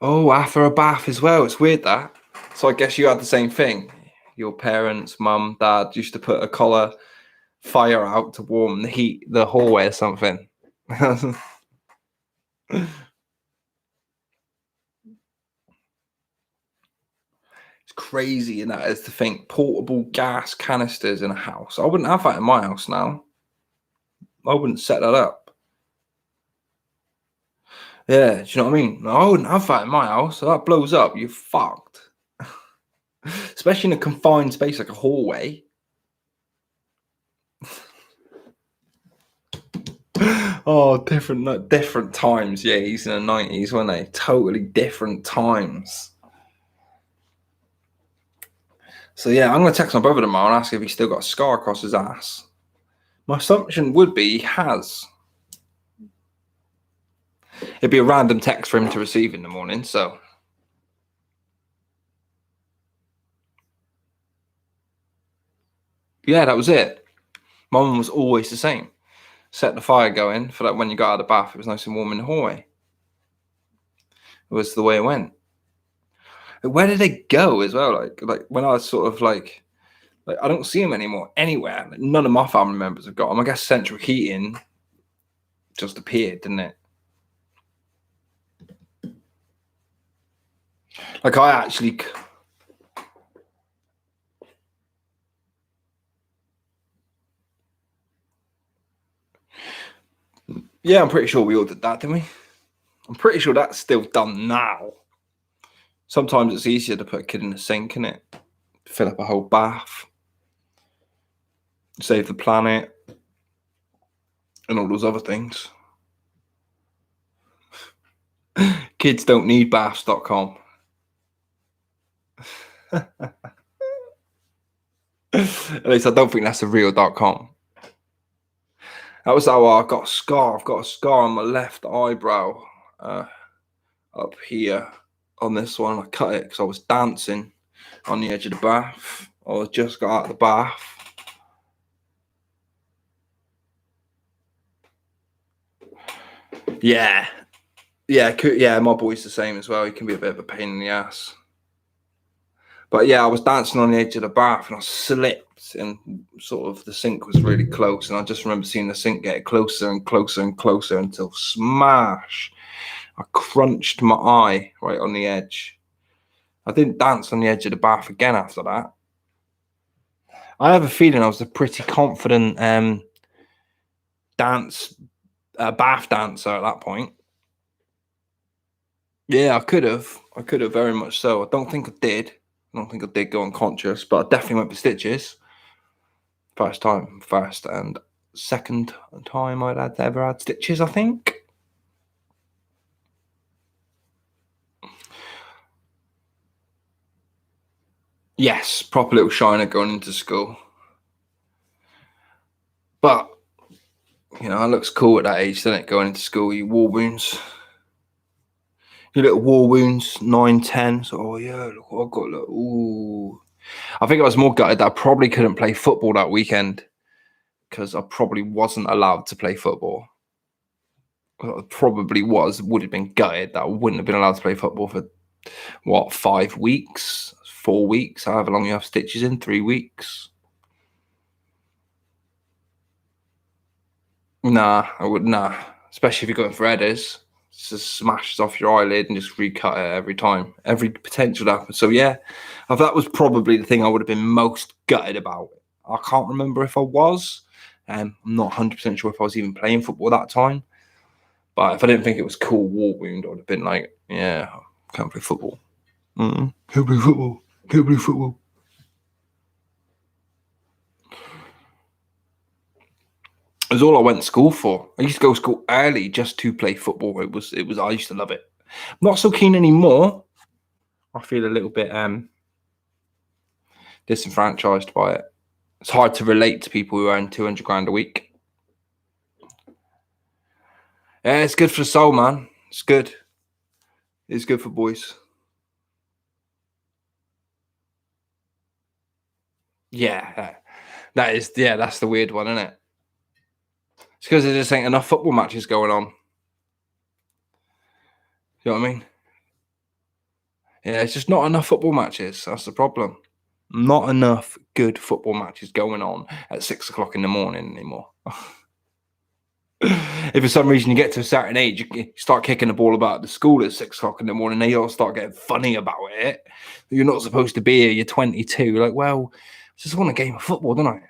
Oh, after a bath as well. It's weird that. So I guess you had the same thing. Your parents, mum, dad used to put a collar fire out to warm the hallway or something. It's crazy, and that is to think portable gas canisters in a house. I wouldn't have that in my house now. I wouldn't set that up. Yeah, do you know what I mean? I wouldn't have that in my house. So that blows up, you're fucked. Especially in a confined space like a hallway. Oh, different times. Yeah, he's in the 90s, weren't they? Totally different times. So yeah, I'm gonna text my brother tomorrow and ask if he's still got a scar across his ass. My assumption would be he has. It'd be a random text for him to receive in the morning, so. Yeah, that was it. My mum was always the same. Set the fire going for like when you got out of the bath, it was nice and warm in the hallway. It was the way it went. Where did they go as well? Like when I was sort of like I don't see them anymore anywhere. Like, none of my family members have got them. I guess central heating just appeared, didn't it? Like I actually. Yeah, I'm pretty sure we all did that, didn't we? I'm pretty sure that's still done now. Sometimes it's easier to put a kid in the sink, isn't it? Fill up a whole bath, save the planet, and all those other things. Kids don't need baths.com. At least I don't think that's a real.com. That was how I got a scar. I've got a scar on my left eyebrow up here on this one. I cut it because I was dancing on the edge of the bath. I just got out of the bath. Yeah. My boy's the same as well. He can be a bit of a pain in the ass. But yeah, I was dancing on the edge of the bath and I slipped and sort of the sink was really close. And I just remember seeing the sink get closer and closer and closer until smash. I crunched my eye right on the edge. I didn't dance on the edge of the bath again after that. I have a feeling I was a pretty confident bath dancer at that point. Yeah, I could have very much so. I don't think I did. I don't think I did go unconscious, but I definitely went for stitches. First and second time I'd ever had stitches, I think. Yes, proper little shiner going into school. But, it looks cool at that age, doesn't it? Going into school, you war wounds. Your little war wounds, 9, 10. So, oh yeah, look what I've got. Look, ooh. I think I was more gutted that I probably couldn't play football that weekend because I probably wasn't allowed to play football. I probably would have been gutted that I wouldn't have been allowed to play football for what, 5 weeks, 4 weeks, however long you have stitches in, 3 weeks. Nah, I would nah. Especially if you're going for headers. Just smashes off your eyelid and just recut it every time. Every potential that happens. So yeah, that was probably the thing I would have been most gutted about. I can't remember if I was. I'm not 100% sure if I was even playing football that time. But if I didn't think it was cool war wound, I would have been like, yeah, I can't play football. Can't play football. Can't play football. It was all I went to school for. I used to go to school early just to play football. It was. I used to love it. Not so keen anymore. I feel a little bit disenfranchised by it. It's hard to relate to people who earn 200 grand a week. Yeah, it's good for the soul, man. It's good. It's good for boys. Yeah, that's the weird one, isn't it? It's because there just ain't enough football matches going on. You know what I mean? Yeah, it's just not enough football matches. That's the problem. Not enough good football matches going on at 6 o'clock in the morning anymore. If for some reason you get to a certain age, you start kicking the ball about the school at 6 o'clock in the morning, they all start getting funny about it. You're not supposed to be here. You're 22. You're like, well, I just want a game of football, don't I?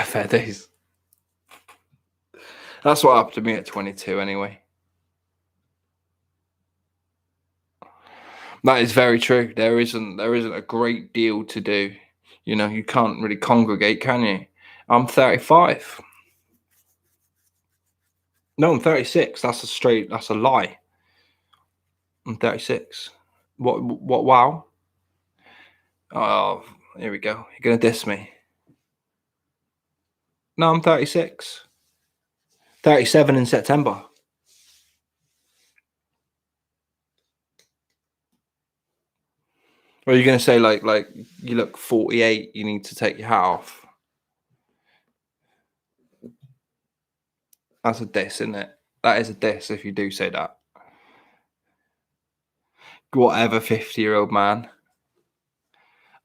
Fair days. That's what happened to me at 22 anyway. That is very true. There isn't a great deal to do. You know, you can't really congregate, can you? I'm 35. No, I'm 36. That's a lie. I'm 36. What wow? Oh, here we go. You're gonna diss me. No, I'm 36. 37 in September. Or are you gonna say like you look 48, you need to take your hat off? That's a diss, isn't it? That is a diss if you do say that. Whatever, 50-year-old man.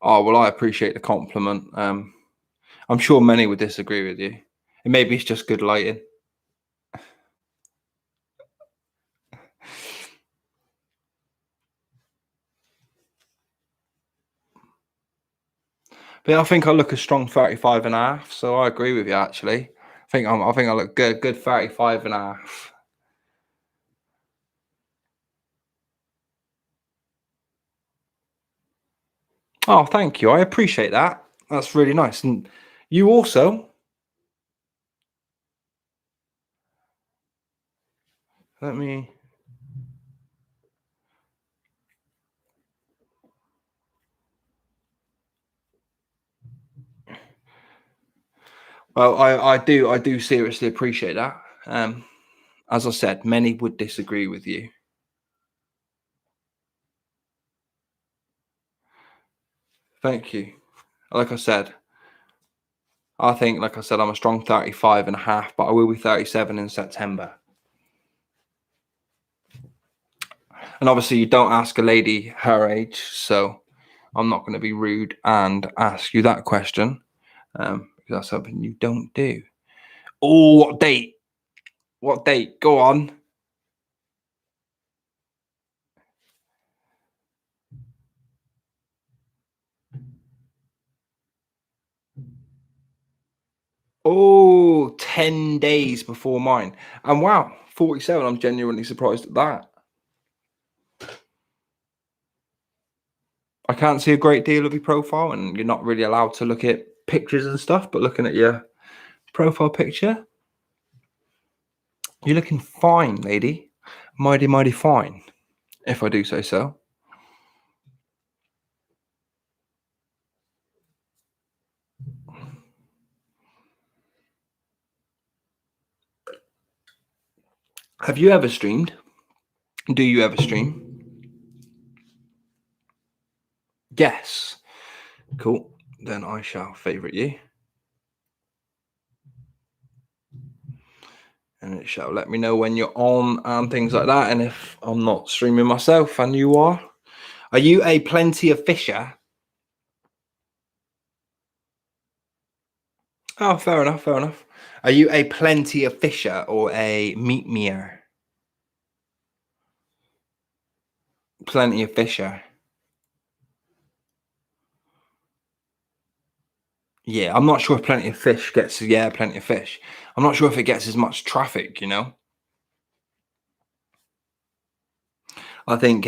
Oh well, I appreciate the compliment. I'm sure many would disagree with you. And maybe it's just good lighting. But I think I look a strong 35 and a half, so I agree with you actually. I think I look good 35 and a half. Oh, thank you. I appreciate that. That's really nice. And you also, let me. Well, I do seriously appreciate that. As I said, many would disagree with you. Thank you. Like I said, I think, like I said, I'm a strong 35 and a half, but I will be 37 in September. And obviously, you don't ask a lady her age, so I'm not going to be rude and ask you that question because that's something you don't do. Oh, what date? What date? Go on. Oh, 10 days before mine. And wow, 47. I'm genuinely surprised at that. I can't see a great deal of your profile, and you're not really allowed to look at pictures and stuff, but looking at your profile picture, you're looking fine, lady. Mighty, mighty fine, if I do say so. Have you ever streamed? Do you ever stream? Yes. Cool. Then I shall favourite you. And it shall let me know when you're on and things like that. And if I'm not streaming myself and you are. Are you a plenty of fisher? Oh, fair enough, fair enough. Are you a plenty of fisher or a meat meer? Plenty of fisher. Yeah, I'm not sure if plenty of fish gets, yeah, plenty of fish. I'm not sure if it gets as much traffic, you know? I think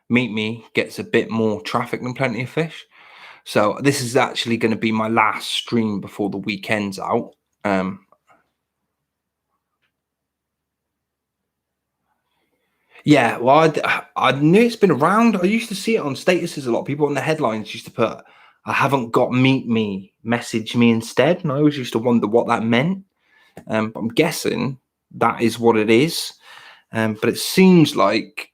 Meet Me gets a bit more traffic than Plenty of Fish. So this is actually going to be my last stream before the weekend's out. Yeah, well, I knew it's been around. I used to see it on statuses a lot. People on the headlines used to put, "I haven't got Meet Me, message me instead." And I always used to wonder what that meant. But I'm guessing that is what it is. But it seems like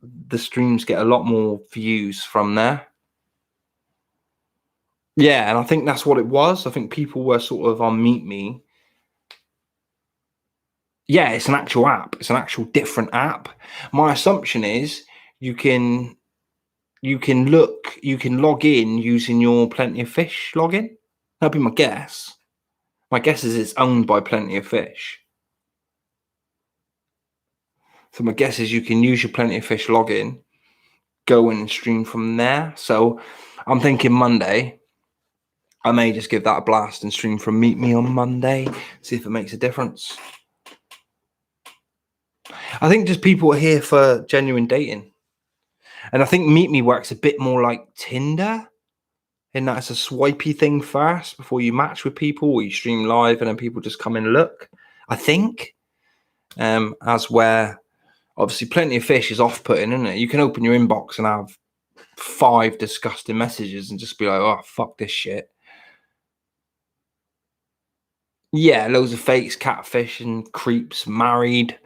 the streams get a lot more views from there. Yeah, and I think that's what it was. I think people were sort of on Meet Me. Yeah, it's an actual app. It's an actual different app. My assumption is you can you can log in using your Plenty of Fish login. That'd be my guess. My guess is it's owned by Plenty of Fish. So my guess is you can use your Plenty of Fish login, go and stream from there. So I'm thinking Monday. I may just give that a blast and stream from Meet Me on Monday, see if it makes a difference. I think just people are here for genuine dating. And I think Meet Me works a bit more like Tinder, in that it's a swipey thing first before you match with people or you stream live and then people just come and look. I think. As where obviously Plenty of Fish is off-putting, isn't it? You can open your inbox and have 5 disgusting messages and just be like, oh, fuck this shit. Yeah, loads of fakes, catfish and creeps, married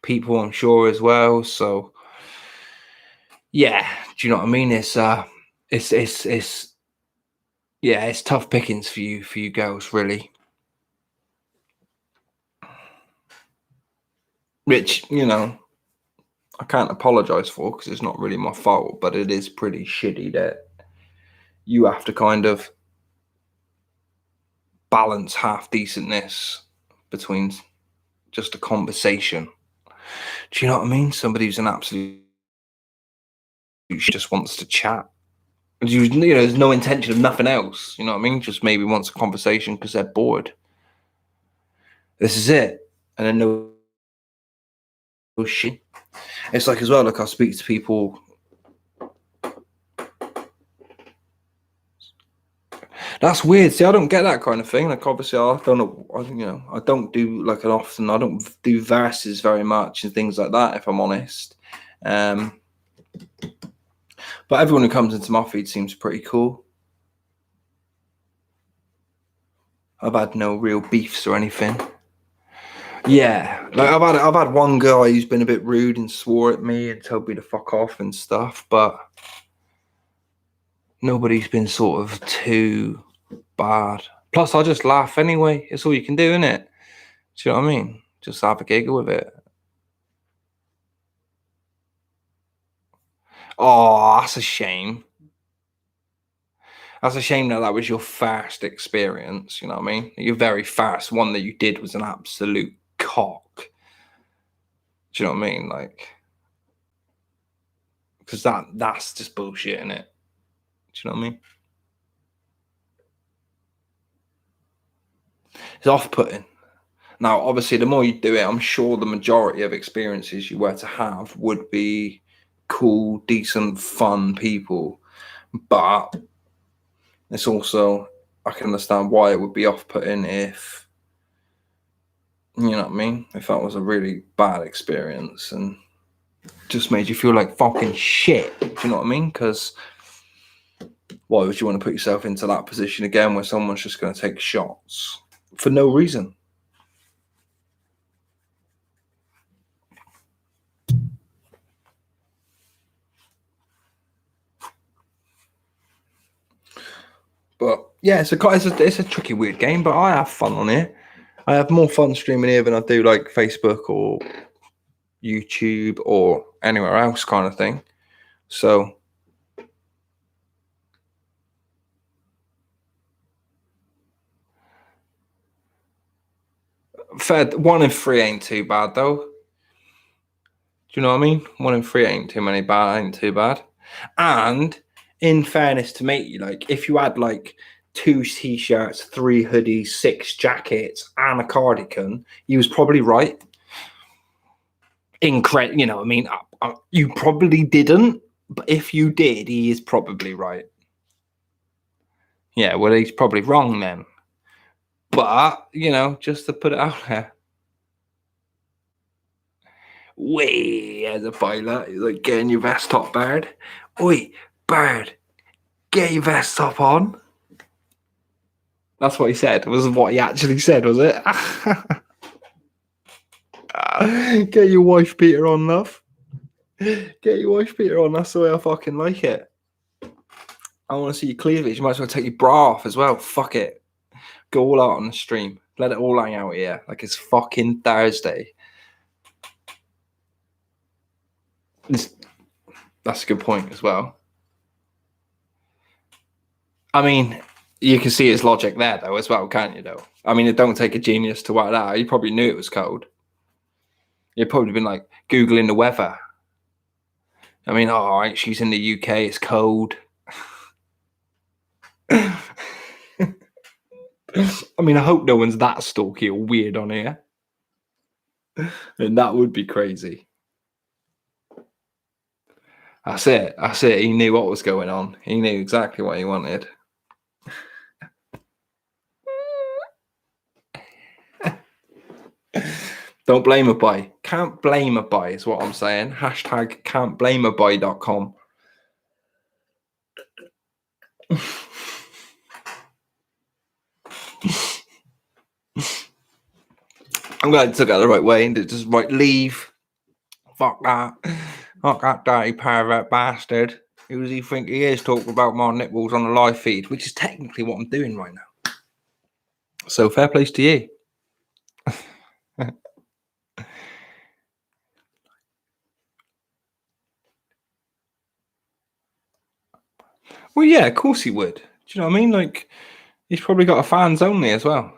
people, I'm sure, as well. So yeah, do you know what I mean? It's yeah, it's tough pickings for you girls, really. Which, you know, I can't apologize for because it's not really my fault, but it is pretty shitty that you have to kind of balance half decentness between just a conversation. Do you know what I mean? Somebody who's an absolute just wants to chat. You know, there's no intention of nothing else. You know what I mean? Just maybe wants a conversation because they're bored. This is it. And then no shit. It's like as well, like I speak to people. That's weird. See, I don't get that kind of thing. Like obviously, I don't know. I don't do like an often. I don't do verses very much and things like that. If I'm honest, but everyone who comes into my feed seems pretty cool. I've had no real beefs or anything. Yeah, like I've had one guy who's been a bit rude and swore at me and told me to fuck off and stuff, but nobody's been sort of too bad. Plus, I just laugh anyway. It's all you can do, isn't it? Do you know what I mean? Just have a giggle with it. Oh, that's a shame. That's a shame that was your first experience. You know what I mean? Your very first one that you did was an absolute cock. Do you know what I mean? Like, because that's just bullshit, isn't it? Do you know what I mean? It's off-putting. Now, obviously, the more you do it, I'm sure the majority of experiences you were to have would be cool, decent, fun people. But it's also, I can understand why it would be off-putting if, you know what I mean? If that was a really bad experience and just made you feel like fucking shit. Do you know what I mean? Because why would you want to put yourself into that position again where someone's just going to take shots for no reason? Yeah, it's a tricky, weird game, but I have fun on it. I have more fun streaming here than I do like Facebook or YouTube or anywhere else kind of thing. So fair, 1 in 3 ain't too bad though. Do you know what I mean? 1 in 3 ain't too bad. And in fairness to me, like if you had like 2 t-shirts, 3 hoodies, 6 jackets, and a cardigan, you was probably right. Incredible, you know what I mean? You probably didn't, but if you did, he is probably right. Yeah, well, he's probably wrong then. But, you know, just to put it out there. Way as a pilot, he's like, getting your vest top, Bird. Oi, Bird, get your vest top on. That's what he said. Was what he actually said, was it? Get your wife beater on, love. Get your wife beater on. That's the way I fucking like it. I want to see your cleavage. You might as well take your bra off as well. Fuck it. Go all out on the stream. Let it all hang out here like it's fucking Thursday. That's a good point as well. I mean, you can see his logic there though as well, can't you? Though. I mean, it don't take a genius to work that out. You probably knew it was cold. You'd probably been like googling the weather. I mean, all right, she's in the UK. It's cold. I mean, I hope no one's that stalky or weird on here. And that would be crazy. That's it. He knew what was going on. He knew exactly what he wanted. Don't blame a boy. Can't blame a boy is what I'm saying. Hashtag can'tblameaboy.com. I'm glad I took it the right way and just right leave. Fuck that. Fuck that dirty pervert bastard. Who does he think he is talking about my nipples on the live feed? Which is technically what I'm doing right now. So fair place to you. Well, yeah, of course he would. Do you know what I mean? Like, he's probably got a fans only as well.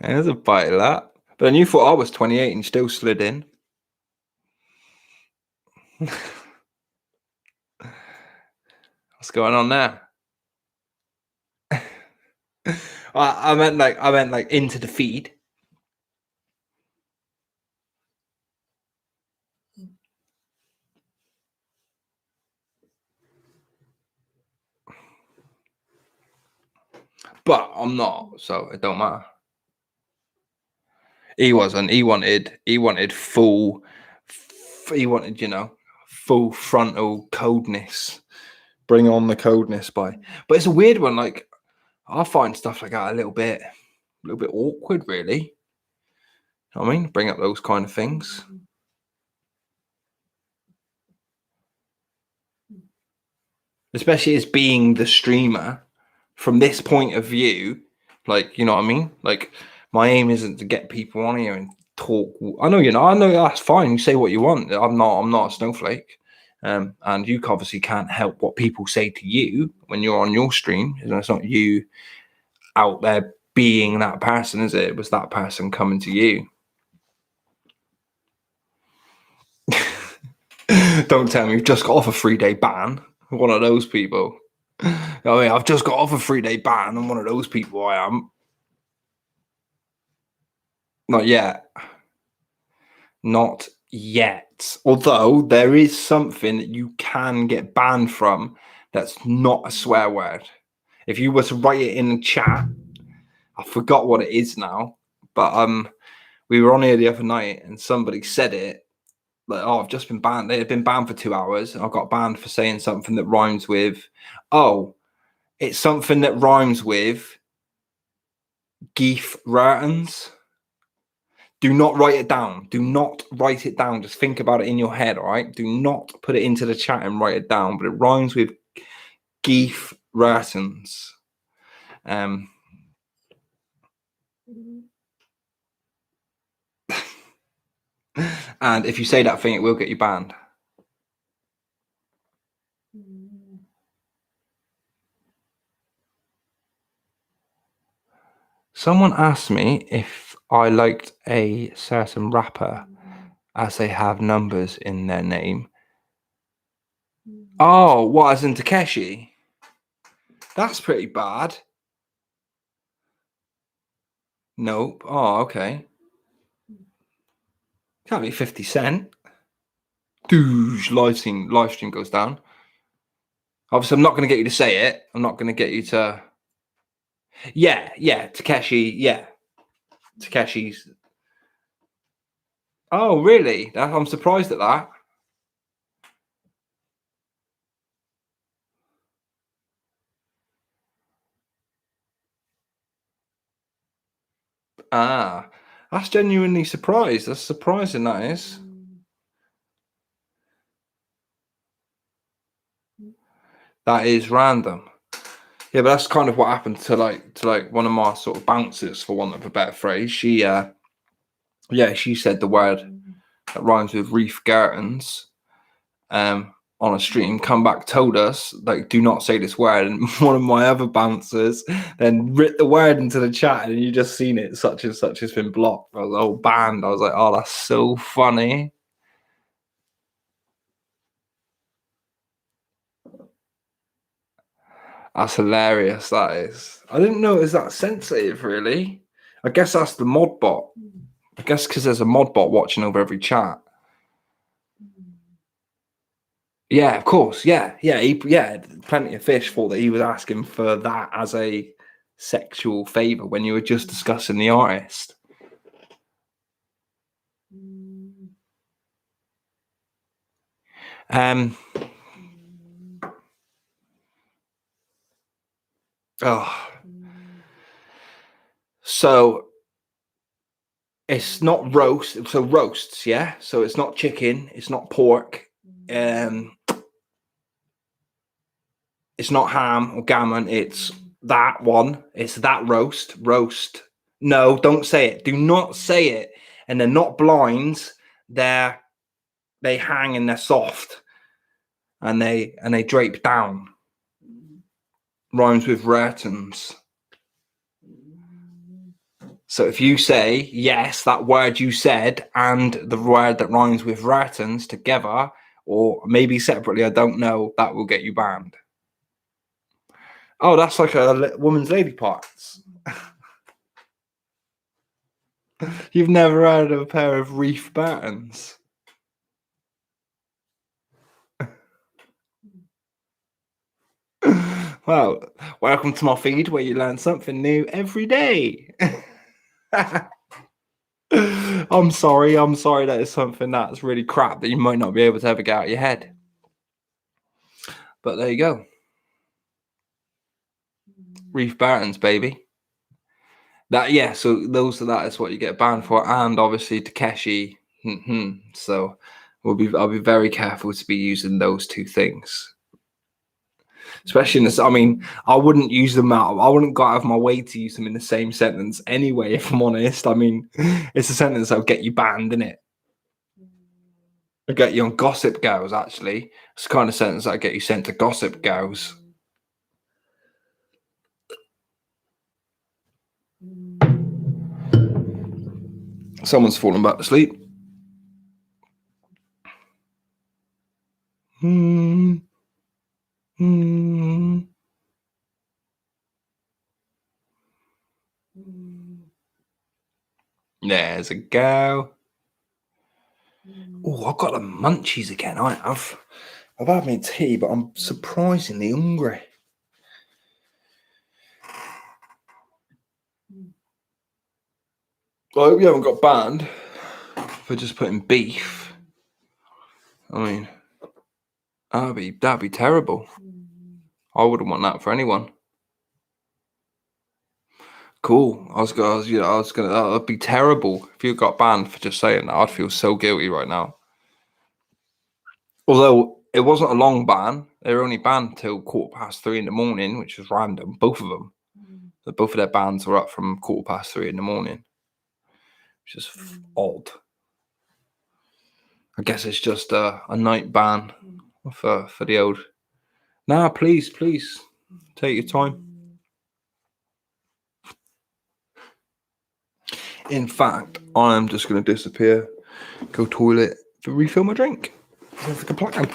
There's a bite of that. But then you thought I was 28 and still slid in. What's going on there? I meant like into the feed. But I'm not, so it don't matter. He wasn't. He wanted full. He wanted, you know, full frontal coldness. Bring on the coldness, by. But it's a weird one. Like I find stuff like that a little bit awkward, really. You know what I mean? Bring up those kind of things. Especially as being the streamer from this point of view, like, you know what I mean? Like, my aim isn't to get people on here and talk. I know, you know, I know that's fine. You say what you want. I'm not a snowflake. And you obviously can't help what people say to you when you're on your stream. It's not you out there being that person, is it? It was that person coming to you. Don't tell me you've just got off a 3-day ban. One of those people. I mean, I've just got off a 3-day ban. I'm one of those people. I am. Not yet. Not yet. Although there is something that you can get banned from that's not a swear word. If you were to write it in the chat, I forgot what it is now, but we were on here the other night and somebody said it. Like, oh, I've just been banned. They had been banned for 2 hours, and I got banned for saying something that rhymes with, oh, it's something that rhymes with Geef Ratens. Do not write it down. Do not write it down. Just think about it in your head, all right? Do not put it into the chat and write it down. But it rhymes with Geef Ratens. And if you say that thing, it will get you banned. Someone asked me if I liked a certain rapper as they have numbers in their name. Oh, what, as in Takeshi? That's pretty bad. Nope. Oh, okay. Can't be 50 Cent. Doosh, live stream goes down. Obviously, I'm not going to get you to say it. I'm not going to get you to... Yeah, Takeshi, yeah. Takeshi's... Oh, really? I'm surprised at that. Ah, that's genuinely surprised. That's surprising, that is. That is random. Yeah, but that's kind of what happened to like one of my sort of bouncers, for want of a better phrase. She said the word that rhymes with Reef Gartens on a stream. Come back, told us, like, do not say this word. And one of my other bouncers then writ the word into the chat, and you just seen it, such and such has been blocked. I was like, oh, banned. I was like, oh, that's so funny. That's hilarious, that is. I didn't know it was that sensitive, really. I guess that's the mod bot. I guess because there's a mod bot watching over every chat. Yeah, of course. Yeah. Plenty of Fish thought that he was asking for that as a sexual favor when you were just discussing the artist. So it's not roast. So roasts, yeah. So it's not chicken. It's not pork. It's not ham or gammon. It's that one. It's that roast. No, don't say it. Do not say it. And they're not blinds. They hang and they're soft. And they drape down. Rhymes with Ratens. So if you say yes, that word you said, and the word that rhymes with Ratens together, or maybe separately, I don't know, that will get you banned. Oh, that's like a woman's lady parts. You've never heard of a pair of Reef Bartons? Well, welcome to my feed where you learn something new every day. I'm sorry that is something that's really crap that you might not be able to ever get out of your head. But there you go. Reef Bartons, baby. So that is what you get banned for, and obviously Takeshi. So I'll be very careful to be using those two things. Especially in this, I mean, I wouldn't use them out. I wouldn't go out of my way to use them in the same sentence anyway, if I'm honest. I mean, it's a sentence that'll get you banned, isn't it? It'll get you on Gossip Girls, actually. It's the kind of sentence that'll get you sent to Gossip Girls. Someone's fallen back to sleep. There's a go. Oh, I've got the munchies again. I've had my tea, but I'm surprisingly hungry. I hope you haven't got banned for just putting beef. I mean, that'd be terrible. I wouldn't want that for anyone. Cool. That'd be terrible if you got banned for just saying that. I'd feel so guilty right now. Although It wasn't a long ban. They were only banned till 3:15 in the morning, which was random. Both of them. So both of their bans were up from 3:15 in the morning, which is odd. I guess it's just a night ban for the old. Nah, please take your time. In fact, I'm just going to disappear, go toilet, refill my drink. Sounds like a plan.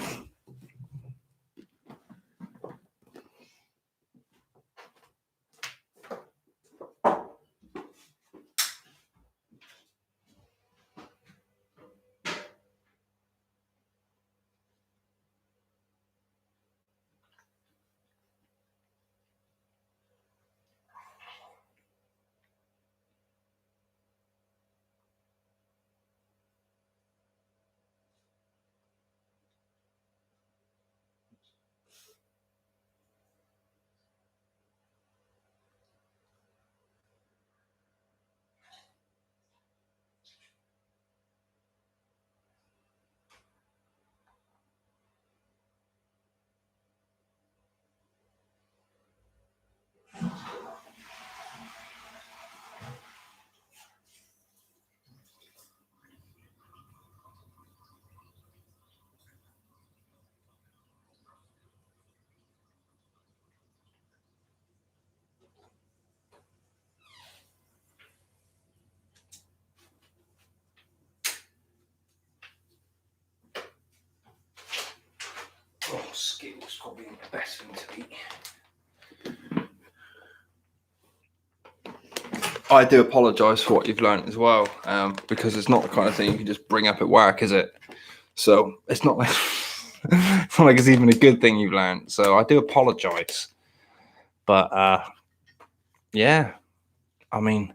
Oh, Skittles probably the best thing to eat. I do apologise for what you've learnt as well, because it's not the kind of thing you can just bring up at work, is it? So it's not like it's not like it's even a good thing you've learnt. So I do apologise, but yeah, I mean,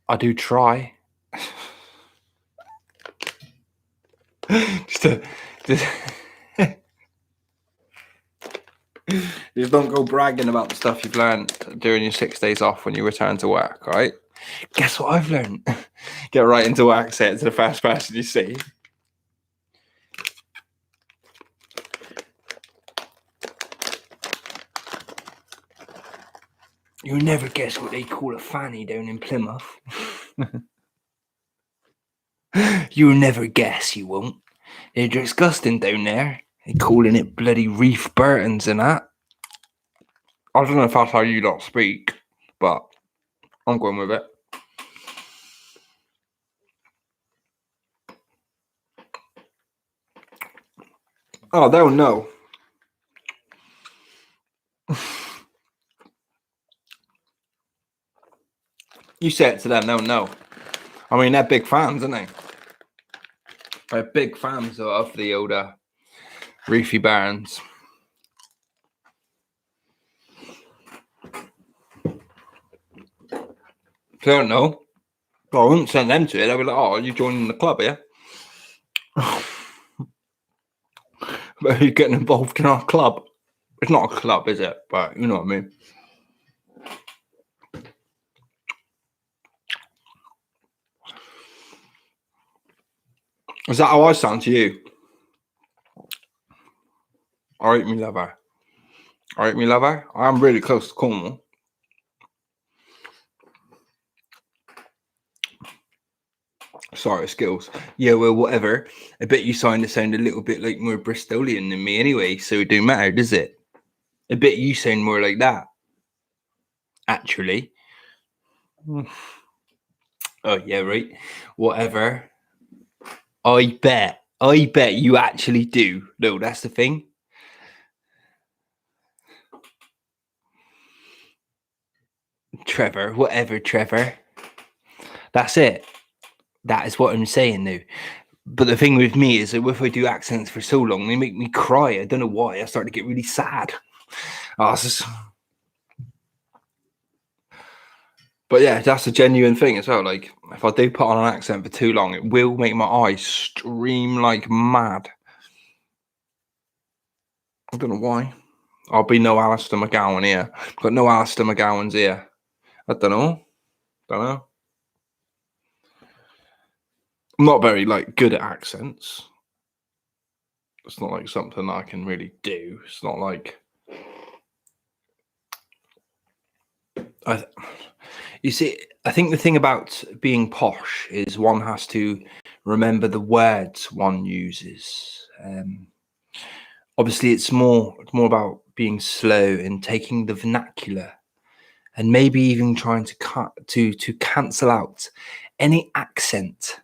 I do try. just don't go bragging about the stuff you've learned during your 6 days off when you return to work, right? Guess what I've learned? Get right into work, say it to the first person you see. You'll never guess what they call a fanny down in Plymouth. You'll never guess, you won't. They're disgusting down there. They're calling it bloody Reef Burtons and that. I don't know if that's how you lot speak, but I'm going with it. Oh, they'll know. You say it to them, they'll know. I mean, they're big fans, aren't they? They're big fans of the older Reefy Barons. If they don't know, well, I wouldn't send them to it. They'll be like, oh, are you joining the club, yeah? But who's getting involved in our club? It's not a club, is it? But you know what I mean. Is that how I sound to you? Alright, me lover. Alright, me lover. I'm really close to Cornwall. Sorry, Skills. Yeah, well, whatever. I bet you sound a little bit like more Bristolian than me anyway, so it don't matter, does it? I bet you sound more like that. Actually. Oh, yeah, right. Whatever. I bet you actually do. No, that's the thing. Trevor, whatever, Trevor. That's it. That is what I'm saying now. But the thing with me is that if I do accents for so long, they make me cry. I don't know why. I start to get really sad. But yeah, that's a genuine thing as well. Like, if I do put on an accent for too long, it will make my eyes stream like mad. I don't know why. I'll be no Alistair McGowan here. Got no Alistair McGowan's here. I don't know. I'm not very good at accents. It's not like something I can really do. It's not like you see. I think the thing about being posh is one has to remember the words one uses. Obviously, it's more about being slow and taking the vernacular, and maybe even trying to cancel out any accent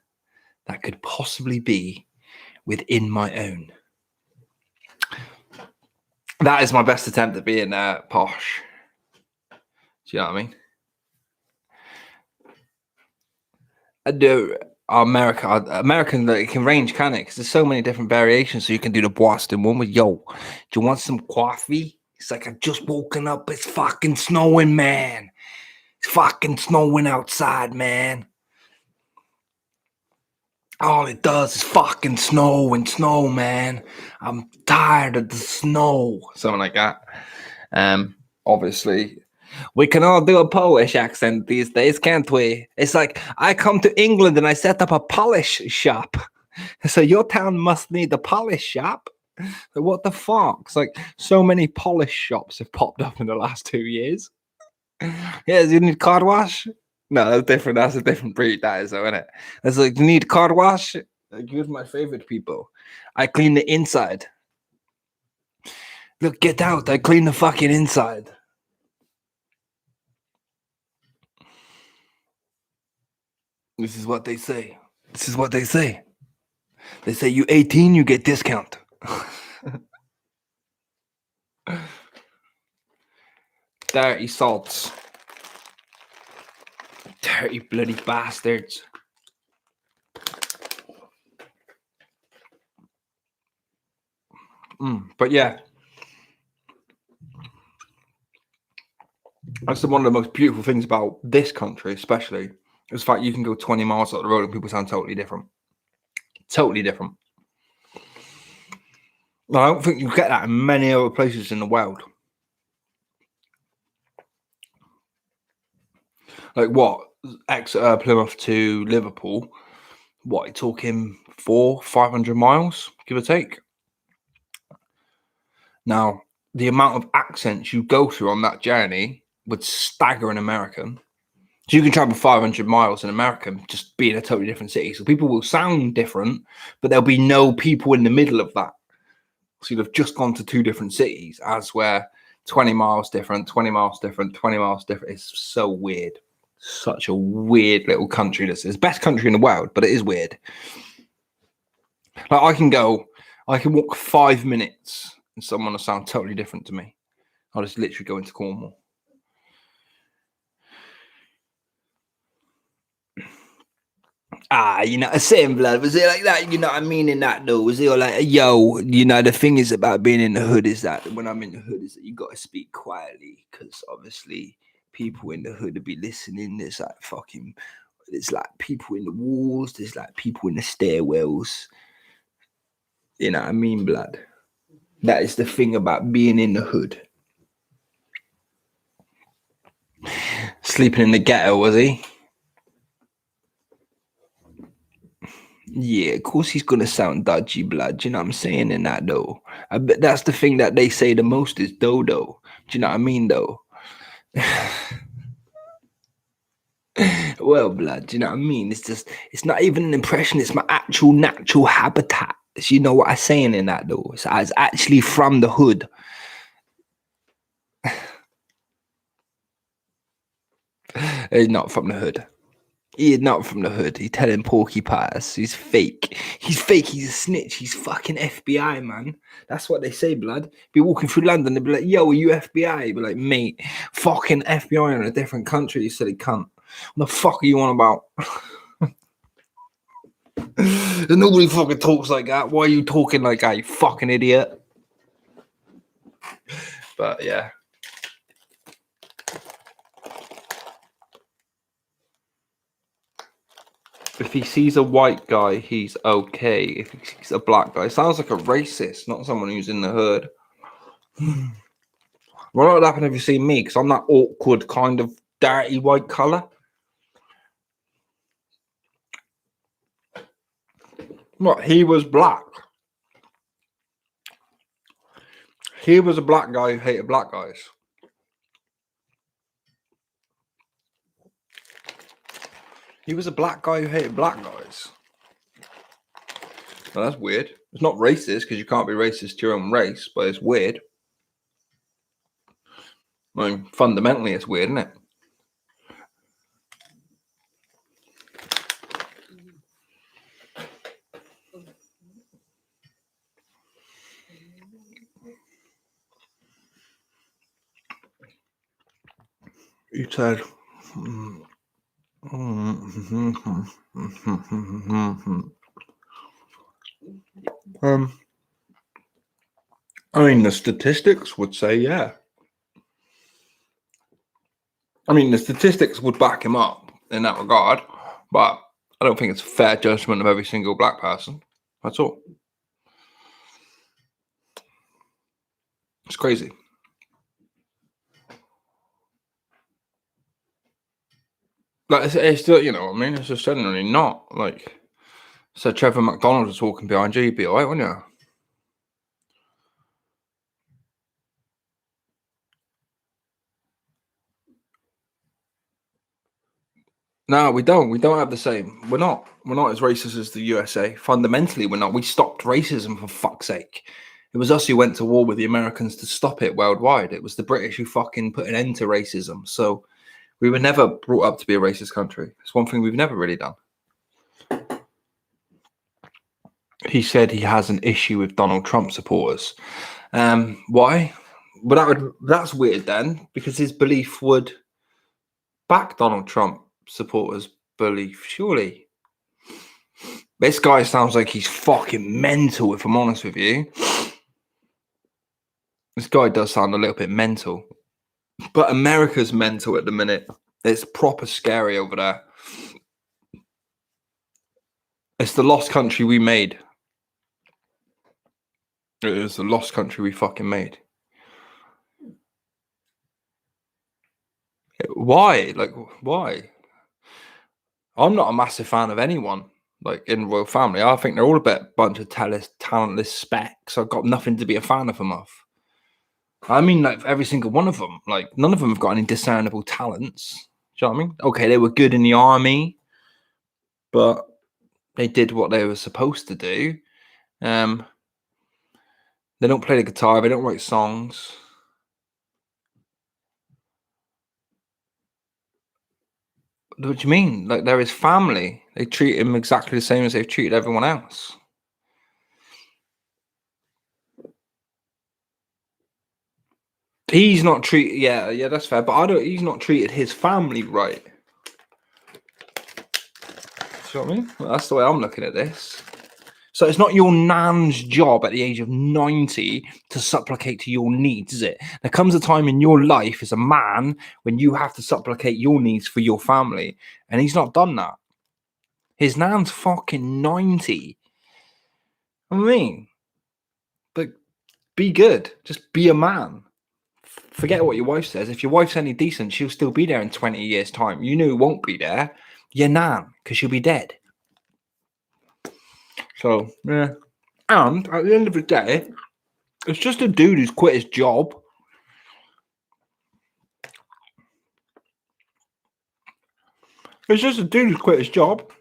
that could possibly be within my own. That is my best attempt at being posh. Do you know what I mean? I do. American, like, it can range, can it? Because there's so many different variations. So you can do the Boston one with, yo, do you want some coffee? It's like, I've just woken up. It's fucking snowing, man. It's fucking snowing outside, man. All it does is fucking snow and snow, man. I'm tired of the snow. Something like that. Obviously, we can all do a Polish accent these days, can't we? It's like, I come to England and I set up a polish shop. So your town must need a polish shop. What the fuck? It's like so many polish shops have popped up in the last 2 years. Yeah, you need car wash? No, that's different. That's a different breed, that is, though, isn't it? It's like, you need car wash? Like, you're my favorite people. I clean the inside. Look, get out. I clean the fucking inside. This is what they say. This is what they say. They say you 18, you get discount. Dirty salts. Dirty bloody bastards. But yeah, that's one of the most beautiful things about this country, especially, is the fact you can go 20 miles up the road and people sound totally different. Totally different. I don't think you get that in many other places in the world. Like what? Exeter, Plymouth to Liverpool. What, you're talking 400-500 miles, give or take? Now, the amount of accents you go through on that journey would stagger an American. So you can travel 500 miles in America, just be in a totally different city. So people will sound different, but there'll be no people in the middle of that. So you'd have just gone to 2 different cities, as where 20 miles different, 20 miles different, 20 miles different. It's so weird. Such a weird little country. This is the best country in the world, but it is weird. Like I can walk 5 minutes and someone will sound totally different to me. I'll just literally go into Cornwall. You know, same blood. Was it like that? You know what I mean? In that though, was it all like, yo, you know, the thing is about being in the hood is that when I'm in the hood is that you got to speak quietly because obviously people in the hood will be listening. There's like people in the walls. There's like people in the stairwells. You know what I mean, blood? That is the thing about being in the hood. Sleeping in the ghetto, was he? Yeah, of course he's gonna sound dodgy, blood. You know what I'm saying in that though. I bet that's the thing that they say the most is dodo. Do you know what I mean though? Well, blood, do you know what I mean? It's not even an impression, it's my actual natural habitat. So you know what I'm saying in that though. So I was actually from the hood. He's not from the hood. He's not from the hood. He's telling Porky Pies. He's fake. He's fake. He's a snitch. He's fucking FBI, man. That's what they say, blood. Be walking through London, they'd be like, yo, are you FBI? He'd be like, mate, fucking FBI in a different country. You silly cunt. What the fuck are you on about? Nobody fucking talks like that. Why are you talking like that, you fucking idiot? But yeah. If he sees a white guy, he's okay. If he sees a black guy, sounds like a racist, not someone who's in the hood. What would happen if you see me? Because I'm that awkward kind of dirty white colour. What? He was black. He was a black guy who hated black guys. He was a black guy who hated black guys. Well, that's weird. It's not racist because you can't be racist to your own race, but it's weird. I mean, fundamentally, it's weird, isn't it? You said. I mean, the statistics would say, yeah. I mean, the statistics would back him up in that regard, but I don't think it's a fair judgment of every single black person. That's all. It's crazy. Like, it's still, you know what I mean? It's just generally not. Like, so Trevor McDonald was walking behind you, you'd be all right, wouldn't you? No, we don't. We don't have the same. We're not as racist as the USA. Fundamentally, we're not. We stopped racism, for fuck's sake. It was us who went to war with the Americans to stop it worldwide. It was the British who fucking put an end to racism. So we were never brought up to be a racist country. It's one thing we've never really done. He said he has an issue with Donald Trump supporters. Why? Well, that's weird then, because his belief would back Donald Trump supporters' belief, surely. This guy sounds like he's fucking mental, if I'm honest with you. This guy does sound a little bit mental. But America's mental at the minute. It's proper scary over there. It's the lost country we made. It is the lost country we fucking made. Why? Like, why? I'm not a massive fan of anyone, like, in the royal family. I think they're all a bunch of talentless specks. I've got nothing to be a fan of them of. I mean, like, every single one of them. Like, none of them have got any discernible talents. Do you know what I mean? Okay, they were good in the army, but they did what they were supposed to do. They don't play the guitar. They don't write songs. What do you mean? Like, they're his family. They treat him exactly the same as they've treated everyone else. He's not treated. Yeah, that's fair. But he's not treated his family right. You know what I mean? Well, that's the way I'm looking at this. So it's not your nan's job at the age of 90 to supplicate to your needs, is it? There comes a time in your life as a man when you have to supplicate your needs for your family. And he's not done that. His nan's fucking 90. I mean, but be good. Just be a man. Forget what your wife says. If your wife's any decent, she'll still be there in 20 years' time. You know who won't be there? Your nan, because she'll be dead. So, yeah. And at the end of the day, it's just a dude who's quit his job. It's just a dude who's quit his job.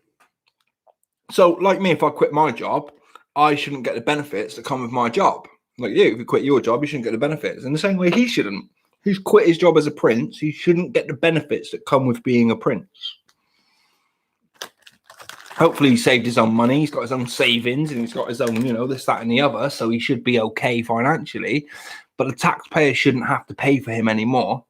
So, like me, if I quit my job, I shouldn't get the benefits that come with my job. Like you, if you quit your job, you shouldn't get the benefits. In the same way, he shouldn't. He's quit his job as a prince. He shouldn't get the benefits that come with being a prince. Hopefully he saved his own money. He's got his own savings and he's got his own, this, that, and the other. So he should be okay financially. But the taxpayer shouldn't have to pay for him anymore.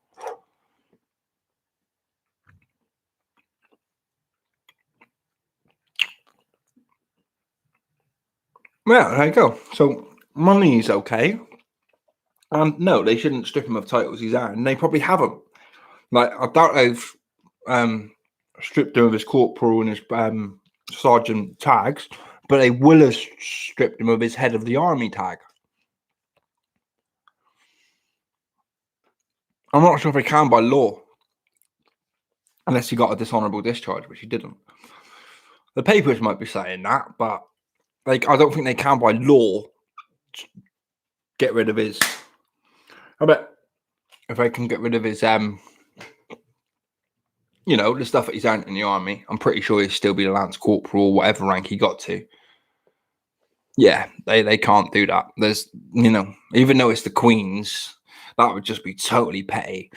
Yeah, there you go. So money is okay. And no, they shouldn't strip him of titles he's at. And they probably haven't. Like, I doubt they've stripped him of his corporal and his sergeant tags, but they will have stripped him of his head of the army tag. I'm not sure if they can by law, unless he got a dishonourable discharge, which he didn't. The papers might be saying that, but I don't think they can by law get rid of his I bet if I can get rid of his you know, the stuff that he's earned in the army, I'm pretty sure he'd still be a lance corporal or whatever rank he got to. Yeah, they can't do that. There's, you know, even though it's the Queen's, that would just be totally petty.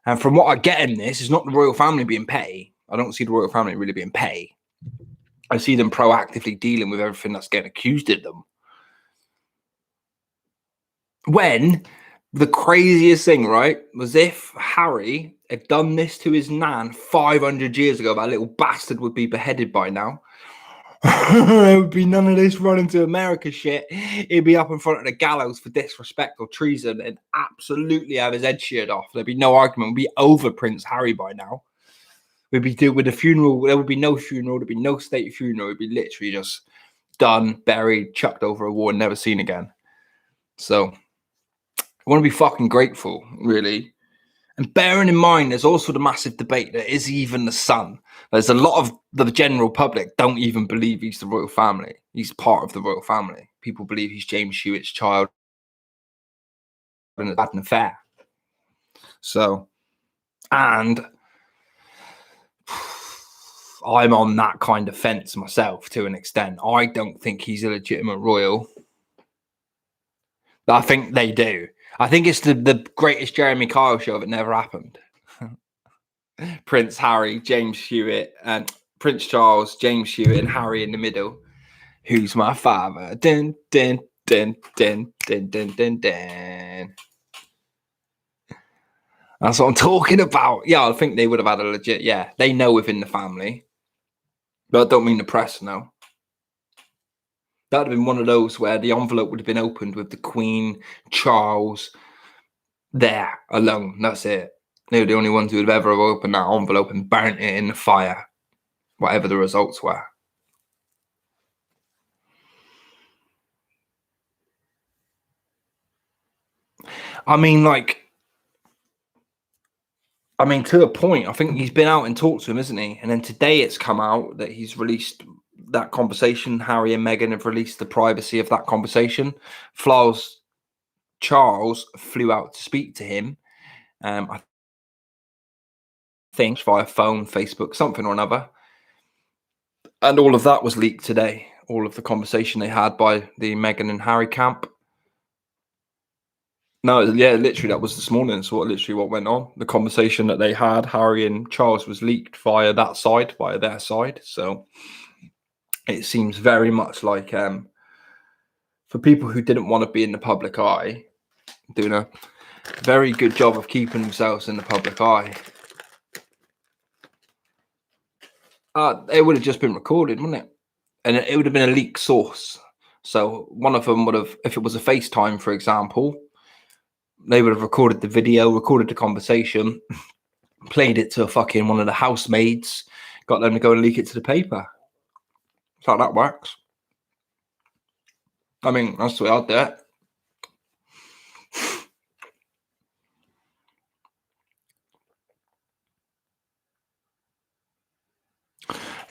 And from what I get in this, it's not the royal family being petty. I don't see the royal family really being petty. I see them proactively dealing with everything that's getting accused of them. When the craziest thing, right, was if Harry had done this to his nan 500 years ago, that little bastard would be beheaded by now. There would be none of this running to America shit. He'd be up in front of the gallows for disrespect or treason and absolutely have his head sheared off. There'd be no argument. We'd be over Prince Harry by now. We'd be doing with the funeral. There would be no funeral. There'd be no state funeral. It'd be literally just done, buried, chucked over a wall, and never seen again. So I want to be fucking grateful, really. And bearing in mind, there's also the massive debate that is he even the son? There's a lot of the general public don't even believe he's the royal family. He's part of the royal family. People believe he's James Hewitt's child and had an affair. So, and I'm on that kind of fence myself to an extent. I don't think he's a legitimate royal. I think they do. I think it's the greatest Jeremy Kyle show that never happened. Prince Harry, James Hewitt, and Prince Charles, James Hewitt, and Harry in the middle. Who's my father? Dun, dun, dun, dun, dun, dun, dun, dun. That's what I'm talking about. Yeah, I think they would have had a legit, yeah, they know within the family. But I don't mean the press, no. That would have been one of those where the envelope would have been opened with the Queen, Charles, there alone. That's it. They were the only ones who would have ever opened that envelope and burnt it in the fire, whatever the results were. I mean, to a point, I think he's been out and talked to him, isn't he? And then today it's come out that he's released that conversation. Harry and Meghan have released the privacy of that conversation. Charles flew out to speak to him. I think via phone, Facebook, something or another. And all of that was leaked today. All of the conversation they had by the Meghan and Harry camp. No, yeah, literally that was this morning. So literally what went on, the conversation that they had, Harry and Charles, was leaked via their side. So it seems very much like for people who didn't want to be in the public eye, doing a very good job of keeping themselves in the public eye. It would have just been recorded, wouldn't it? And it would have been a leaked source. So one of them would have, if it was a FaceTime, for example, they would have recorded the video, recorded the conversation, played it to fucking one of the housemaids, got them to go and leak it to the paper. That's how that works. I mean, that's the way I'd do it.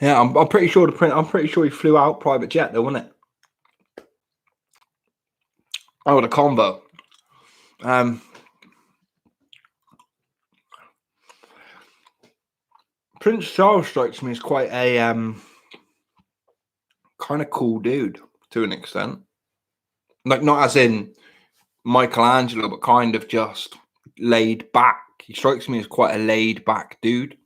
Yeah, I'm pretty sure he flew out private jet though, wasn't it? Oh, the convo. Prince Charles strikes me as quite a kind of cool dude to an extent. Like, not as in Michelangelo, but kind of just laid back. He strikes me as quite a laid back dude.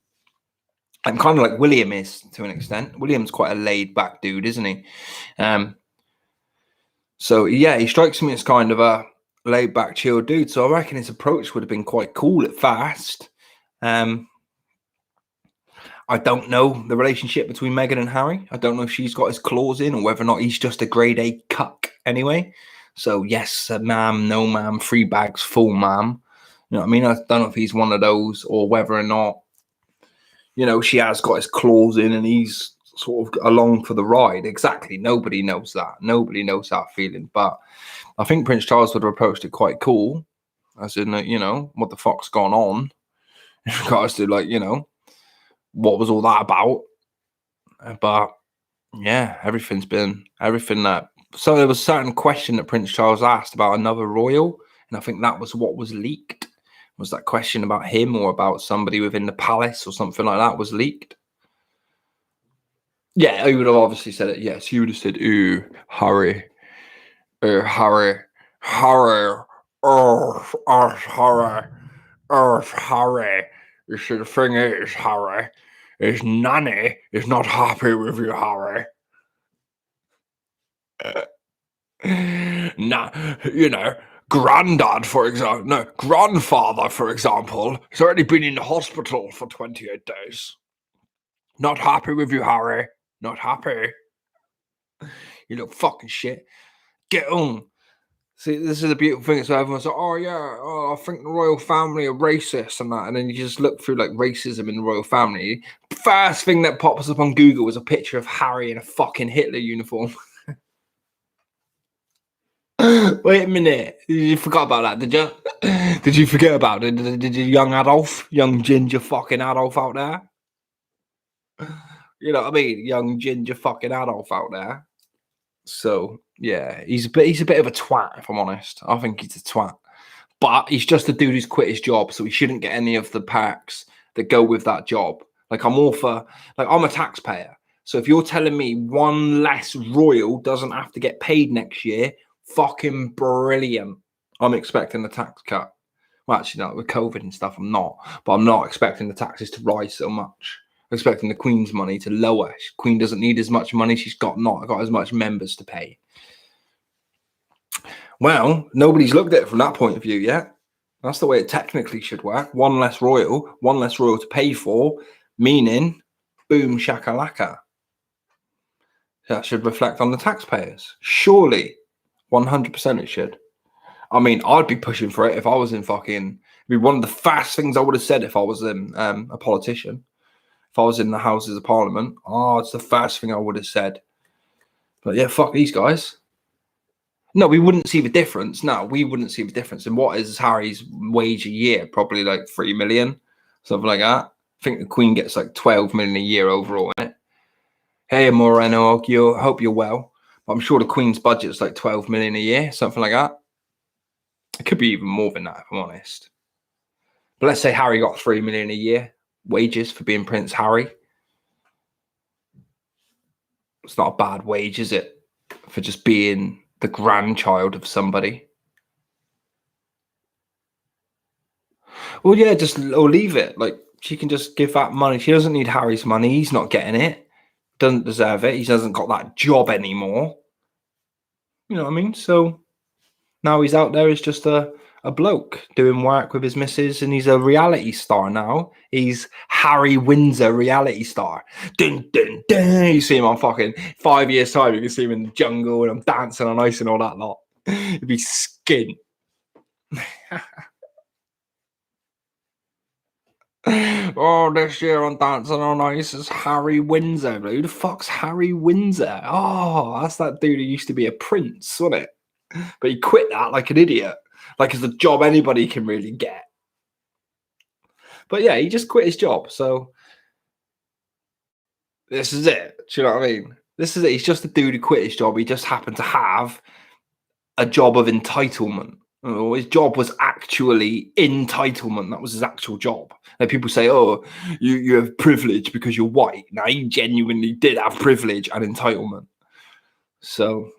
And kind of like William is to an extent. William's quite a laid back dude, isn't he? So yeah, he strikes me as kind of a laid back, chill dude. So I reckon his approach would have been quite cool at first. I don't know the relationship between Meghan and Harry. I don't know if she's got his claws in or whether or not he's just a grade A cuck anyway. So yes, ma'am, no ma'am, 3 bags full ma'am. You know what I mean? I don't know if he's one of those or whether or not, you know, she has got his claws in and he's sort of along for the ride. Exactly. Nobody knows that. Nobody knows that feeling. But I think Prince Charles would have approached it quite cool. As in, you know, what the fuck's gone on? In regards to, like, you know, what was all that about? But yeah, everything that. So there was a certain question that Prince Charles asked about another royal, And I think that was what was leaked. Was that question about him or about somebody within the palace or something like that was leaked? Yeah, he would have obviously said it. Yes, he would have said, "Ooh, Harry, Harry, Harry, Harry, Harry." You see, the thing is, Harry, is Nanny is not happy with you, Harry. Nah, you know, Grandfather, for example, has already been in the hospital for 28 days. Not happy with you, Harry. Not happy. You look fucking shit. Get on. See, this is the beautiful thing. So everyone's like, "Oh yeah, I think the royal family are racist and that," and then you just look through like racism in the royal family. First thing that pops up on Google was a picture of Harry in a fucking Hitler uniform. Wait a minute, you forgot about that, did you? Did you forget about it? Did you, young Adolf, young ginger fucking Adolf out there? You know what I mean? Young ginger fucking Adolf out there. So yeah, he's a bit of a twat, if I'm honest. I think he's a twat. But he's just a dude who's quit his job, so he shouldn't get any of the perks that go with that job. Like I'm a taxpayer. So if you're telling me one less royal doesn't have to get paid next year, fucking brilliant. I'm expecting the tax cut. Well, actually, no, with COVID and stuff, I'm not. But I'm not expecting the taxes to rise so much. I'm expecting the Queen's money to lower. Queen doesn't need as much money. She's not got as much members to pay. Well, nobody's looked at it from that point of view yet. That's the way it technically should work. One less royal to pay for, meaning boom shakalaka. That should reflect on the taxpayers. Surely, 100% it should. I mean, I'd be pushing for it if I was in fucking. It'd be one of the first things I would have said if I was a politician. If I was in the Houses of Parliament, it's the first thing I would have said. But yeah, fuck these guys. No, we wouldn't see the difference. No, we wouldn't see the difference. And what is Harry's wage a year? Probably like 3 million, something like that. I think the Queen gets like 12 million a year overall in it. Hey, Moreno, I hope you're well. I'm sure the Queen's budget is like 12 million a year, something like that. It could be even more than that, if I'm honest. But let's say Harry got 3 million a year wages for being Prince Harry. It's not a bad wage, is it? For just being the grandchild of somebody. Well, yeah, or leave it. Like, she can just give that money. She doesn't need Harry's money. He's not getting it. Doesn't deserve it. He hasn't got that job anymore. You know what I mean? So now he's out there as just a bloke doing work with his missus, and he's a reality star now. He's Harry Windsor, reality star. Dun, dun, dun. You see him on fucking 5 years' time. You can see him in the jungle and I'm dancing on ice and all that lot. It'd be skin. Oh, this year on Dancing on Ice is Harry Windsor. Who the fuck's Harry Windsor? Oh, that's that dude who used to be a prince, wasn't it? But he quit that like an idiot. Like it's a job anybody can really get. But yeah, he just quit his job. So this is it. Do you know what I mean? This is it. He's just a dude who quit his job. He just happened to have a job of entitlement. His job was actually entitlement. That was his actual job. And people say, "Oh, you have privilege because you're white." Now, he genuinely did have privilege and entitlement. So,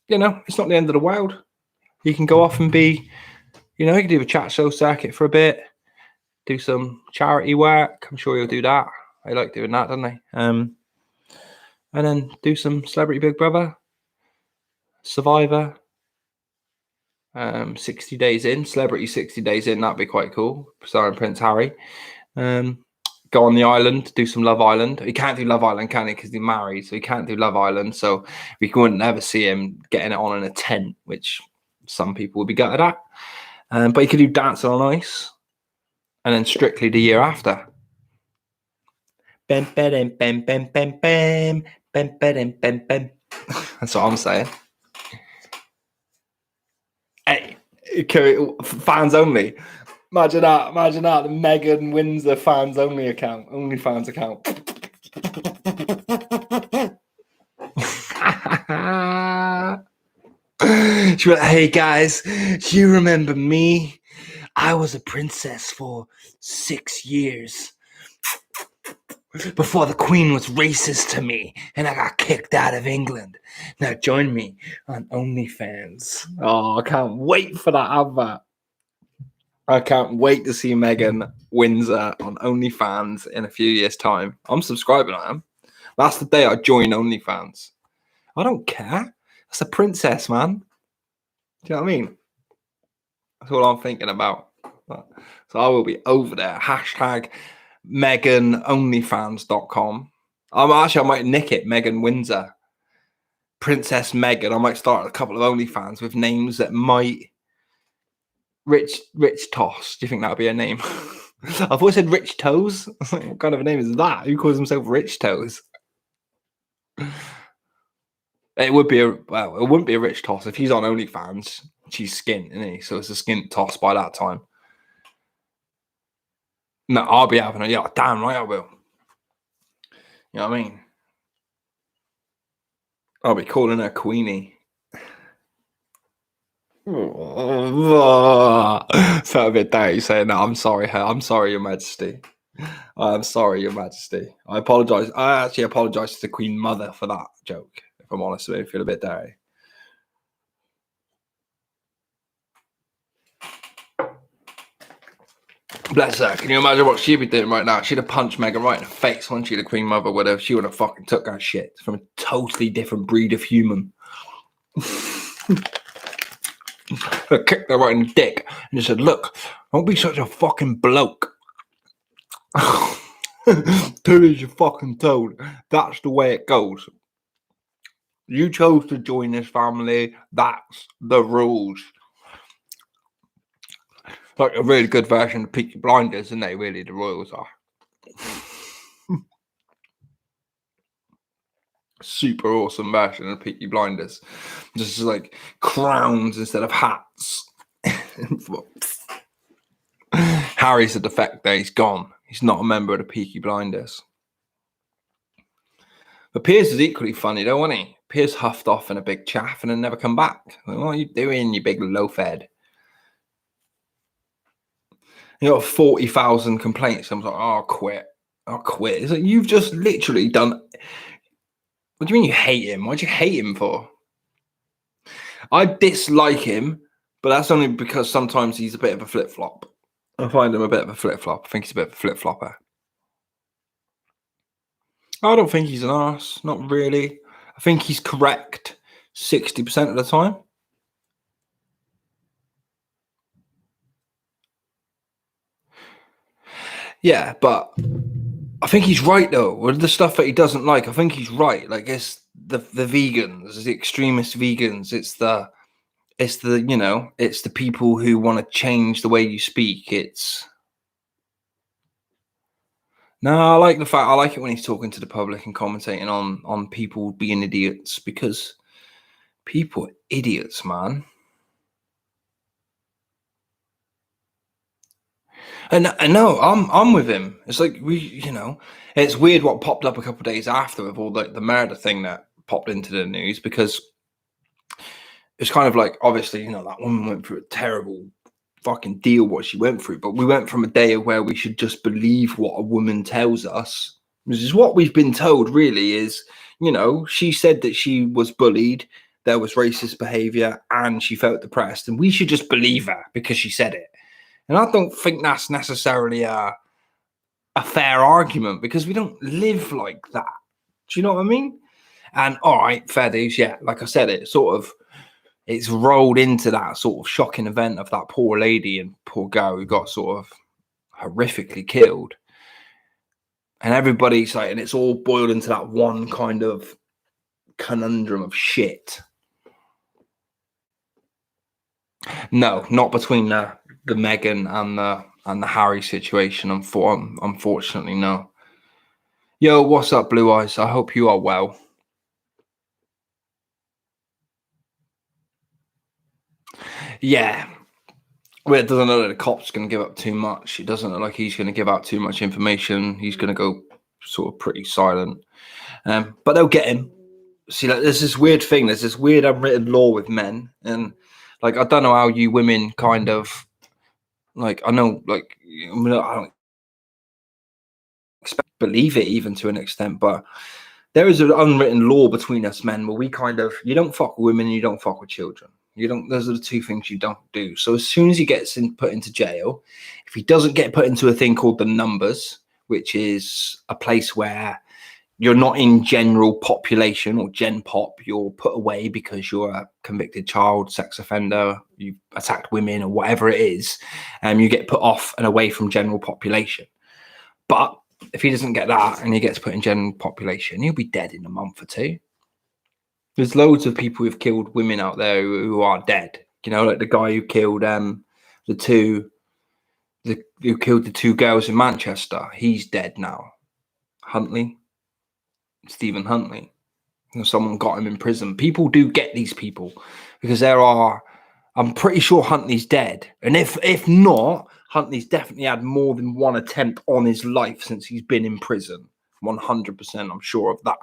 it's not the end of the world. He can go off and be, he can do a chat show circuit for a bit, do some charity work. I'm sure he'll do that. I like doing that, don't they? And then do some Celebrity Big Brother, Survivor. 60 Days In, Celebrity 60 Days In, that'd be quite cool. Starring Prince Harry. Go on the island, do some Love Island. He can't do Love Island, can he? Because he's married, so he can't do Love Island. So we wouldn't ever see him getting it on in a tent, which some people would be gutted at. But he could do Dancing on Ice, and then Strictly the year after. Bam, bam, bam, bam, bam, bam, bam, bam, bam, bam. That's what I'm saying. Hey, fans only. Imagine that. The Megan Windsor fans only account. Only fans account. She was like, hey guys, do you remember me? I was a princess for 6 years before the queen was racist to me and I got kicked out of England. Now join me on OnlyFans. Oh, I can't wait for that advert. I can't wait to see Megan Windsor on OnlyFans in a few years' time. I'm subscribing, I am. That's the day I join OnlyFans. I don't care. That's a princess, man. Do you know what I mean? That's all I'm thinking about. So I will be over there. Hashtag MeganOnlyFans.com. I might nick it. Megan Windsor. Princess Megan. I might start a couple of OnlyFans with names that might... Rich Toss. Do you think that would be a name? I've always said Rich Toes. What kind of a name is that? Who calls himself Rich Toes? It would be it wouldn't be a Rich Toss if he's on OnlyFans. She's skint, isn't he? So it's a skint toss by that time. No, I'll be having it. Yeah, damn right I will. You know what I mean? I'll be calling her Queenie. Felt a bit dirty saying that. I'm sorry, Your Majesty. I'm sorry, Your Majesty. I apologise. I actually apologise to the Queen Mother for that joke. If I'm honest, it made me feel a bit dirty. Bless her. Can you imagine what she'd be doing right now? She'd have punched Meghan right in the face, wouldn't she? The Queen Mother would have. She would have fucking took that shit from a totally different breed of human. Kicked her right in the dick and just said, look, don't be such a fucking bloke. Do as you're fucking told. That's the way it goes. You chose to join this family. That's the rules. Like a really good version of Peaky Blinders, isn't they? Really, the royals are. Super awesome version of Peaky Blinders. Just like crowns instead of hats. Harry's a defector. He's gone. He's not a member of the Peaky Blinders. But Piers is equally funny, though, wasn't he? Piers huffed off in a big chaff and then never come back. Like, what are you doing, you big loaf-head? You got 40,000 complaints. I was like, oh, I'll quit. It's like, you've just literally done... What do you mean you hate him? What do you hate him for? I dislike him, but that's only because sometimes he's a bit of a flip-flop. I find him a bit of a flip-flop. I think he's a bit of a flip-flopper. I don't think he's an arse. Not really. I think he's correct 60% of the time. Yeah, but I think he's right, though. With the stuff that he doesn't like, I think he's right. Like, it's the vegans, the extremist vegans. It's the it's the people who want to change the way you speak. No, I like it when he's talking to the public and commentating on people being idiots, because people are idiots, man. And no, I'm with him. It's like it's weird what popped up a couple of days after with all the murder thing that popped into the news, because it's kind of like, obviously, that woman went through a terrible fucking deal, what she went through, but we went from a day of where we should just believe what a woman tells us. This is what we've been told, really, is, she said that she was bullied, there was racist behavior, and she felt depressed, and we should just believe her because she said it. And I don't think that's necessarily a fair argument, because we don't live like that. Do you know what I mean? And all right, fair dues, yeah. Like I said, it's rolled into that sort of shocking event of that poor lady and poor girl who got sort of horrifically killed. And everybody's like, and it's all boiled into that one kind of conundrum of shit. No, not between the Meghan and the Harry situation. Unfortunately, no. Yo, what's up, Blue Eyes? I hope you are well. Yeah. Well, it doesn't look like the cop's going to give up too much. It doesn't look like he's going to give out too much information. He's going to go sort of pretty silent. But they'll get him. See, like, there's this weird thing. There's this weird unwritten law with men. And Like, I don't know how you women kind of like. I know, like, I don't believe it even to an extent, but there is an unwritten law between us men where we kind of, you don't fuck with women, you don't fuck with children. You don't. Those are the two things you don't do. So as soon as he gets put into jail, if he doesn't get put into a thing called the numbers, which is a place where you're not in general population or gen pop, you're put away because you're a convicted child sex offender, you attacked women or whatever it is, and you get put off and away from general population. But if he doesn't get that and he gets put in general population, he'll be dead in a month or two. There's loads of people who've killed women out there who are dead. You know, like the guy who killed who killed the two girls in Manchester. He's dead now. Huntley, Stephen Huntley. You know, someone got him in prison. People do get these people because I'm pretty sure Huntley's dead. And if not, Huntley's definitely had more than one attempt on his life since he's been in prison. 100%, I'm sure of that.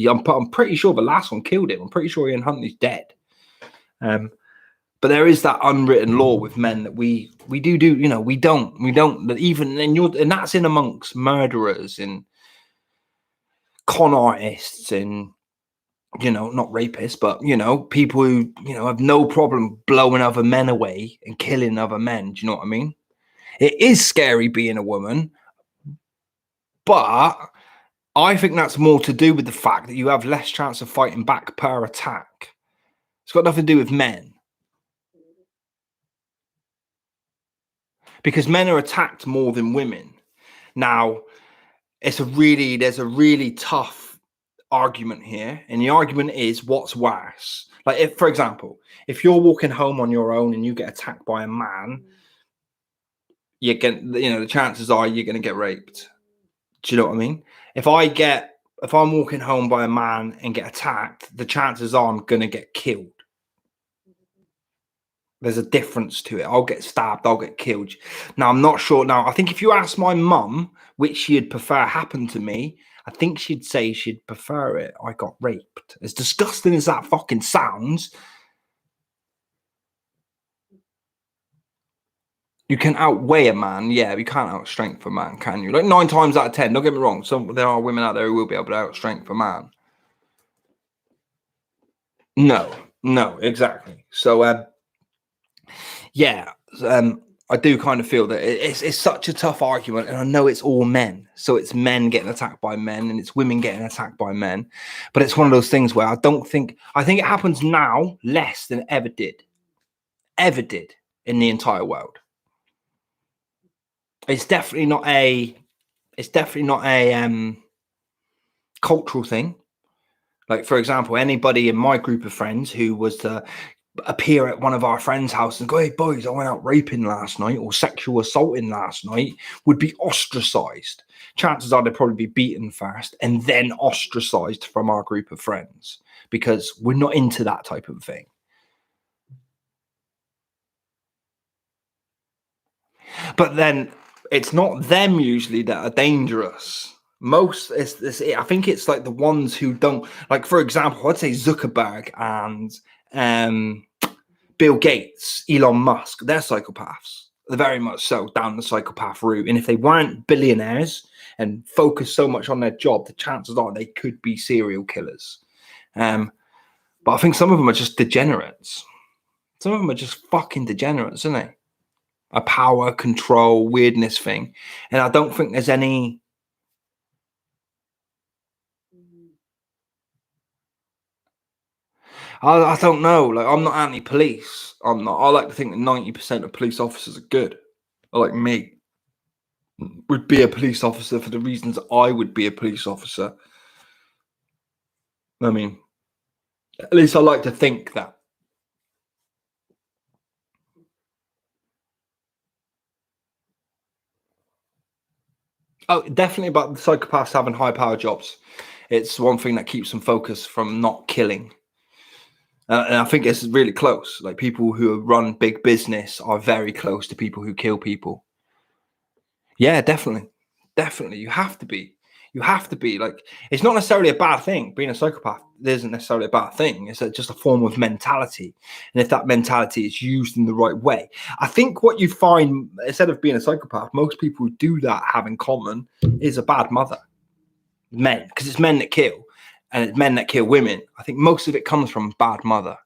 I'm pretty sure the last one killed him. I'm pretty sure Ian Huntley's dead. But there is that unwritten law with men that we do. You know, we don't. Even and that's in amongst murderers and con artists and, you know, not rapists, but, you know, people who, you know, have no problem blowing other men away and killing other men. Do you know what I mean? It is scary being a woman, but I think that's more to do with the fact that you have less chance of fighting back per attack. It's got nothing to do with men. Because men are attacked more than women. Now, there's a really tough argument here. And the argument is, what's worse? Like, if, for example, if you're walking home on your own and you get attacked by a man, the chances are you're going to get raped. Do you know what I mean? If I'm walking home by a man and get attacked, the chances are I'm going to get killed. There's a difference to it. I'll get stabbed, I'll get killed. Now, I'm not sure. Now, I think if you ask my mum which she'd prefer happened to me, I think she'd say she'd prefer it. I got raped. As disgusting as that fucking sounds, you can outweigh a man. Yeah, you can't outstrength a man, can you? Like 9 times out of 10, don't get me wrong. There are women out there who will be able to outstrength a man. No, exactly. So, I do kind of feel that it's such a tough argument, and I know it's all men. So it's men getting attacked by men, and it's women getting attacked by men. But it's one of those things where I think it happens now less than it ever did in the entire world. It's definitely not a cultural thing. Like, for example, anybody in my group of friends who was to appear at one of our friends' house and go, "Hey boys, I went out raping last night or sexual assaulting last night," would be ostracized. Chances are they'd probably be beaten first and then ostracized from our group of friends because we're not into that type of thing. But then it's not them usually that are dangerous. I think it's like the ones who don't, like, for example, I'd say Zuckerberg and Bill Gates, Elon Musk, they're psychopaths. They're very much so down the psychopath route. And if they weren't billionaires and focused so much on their job, the chances are they could be serial killers. But I think some of them are just degenerates. Some of them are just fucking degenerates, aren't they? A power, control, weirdness thing. And I don't think there's any... I don't know. Like, I'm not anti-police. I'm not. I like to think that 90% of police officers are good. Like me, would be a police officer for the reasons I would be a police officer. I mean, at least I like to think that. Oh, definitely about the psychopaths having high power jobs. It's one thing that keeps them focused from not killing. And I think it's really close. Like, people who run big business are very close to people who kill people. Yeah, definitely. Definitely. You have to be. You have to be like, it's not necessarily a bad thing. Being a psychopath isn't necessarily a bad thing. It's just a form of mentality. And if that mentality is used in the right way, I think what you find, instead of being a psychopath, most people who do that have in common is a bad mother. Men, because it's men that kill, and it's men that kill women. I think most of it comes from bad mother.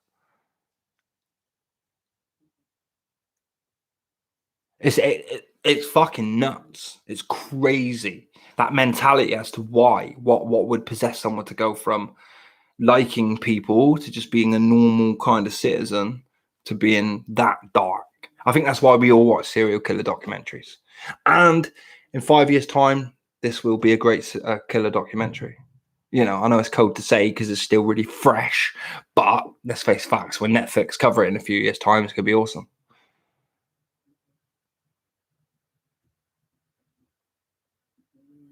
It's fucking nuts. It's crazy, that mentality as to why, what would possess someone to go from liking people to just being a normal kind of citizen to being that dark. I think that's why we all watch serial killer documentaries. And in 5 years' time, this will be a great killer documentary. You know, I know it's cold to say because it's still really fresh, but let's face facts. When Netflix cover it in a few years' time, it's going to be awesome.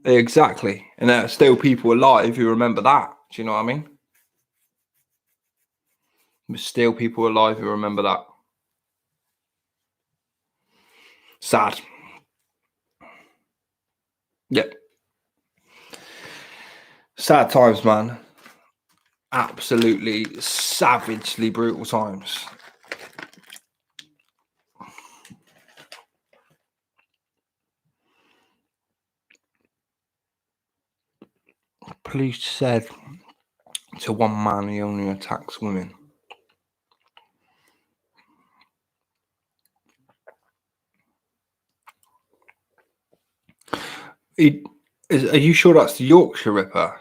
Exactly. And there are still people alive who remember that. Do you know what I mean? There's still people alive who remember that. Sad. Yeah. Sad times, man. Absolutely savagely brutal times. Police said to one man he only attacks women. Are you sure that's the Yorkshire Ripper?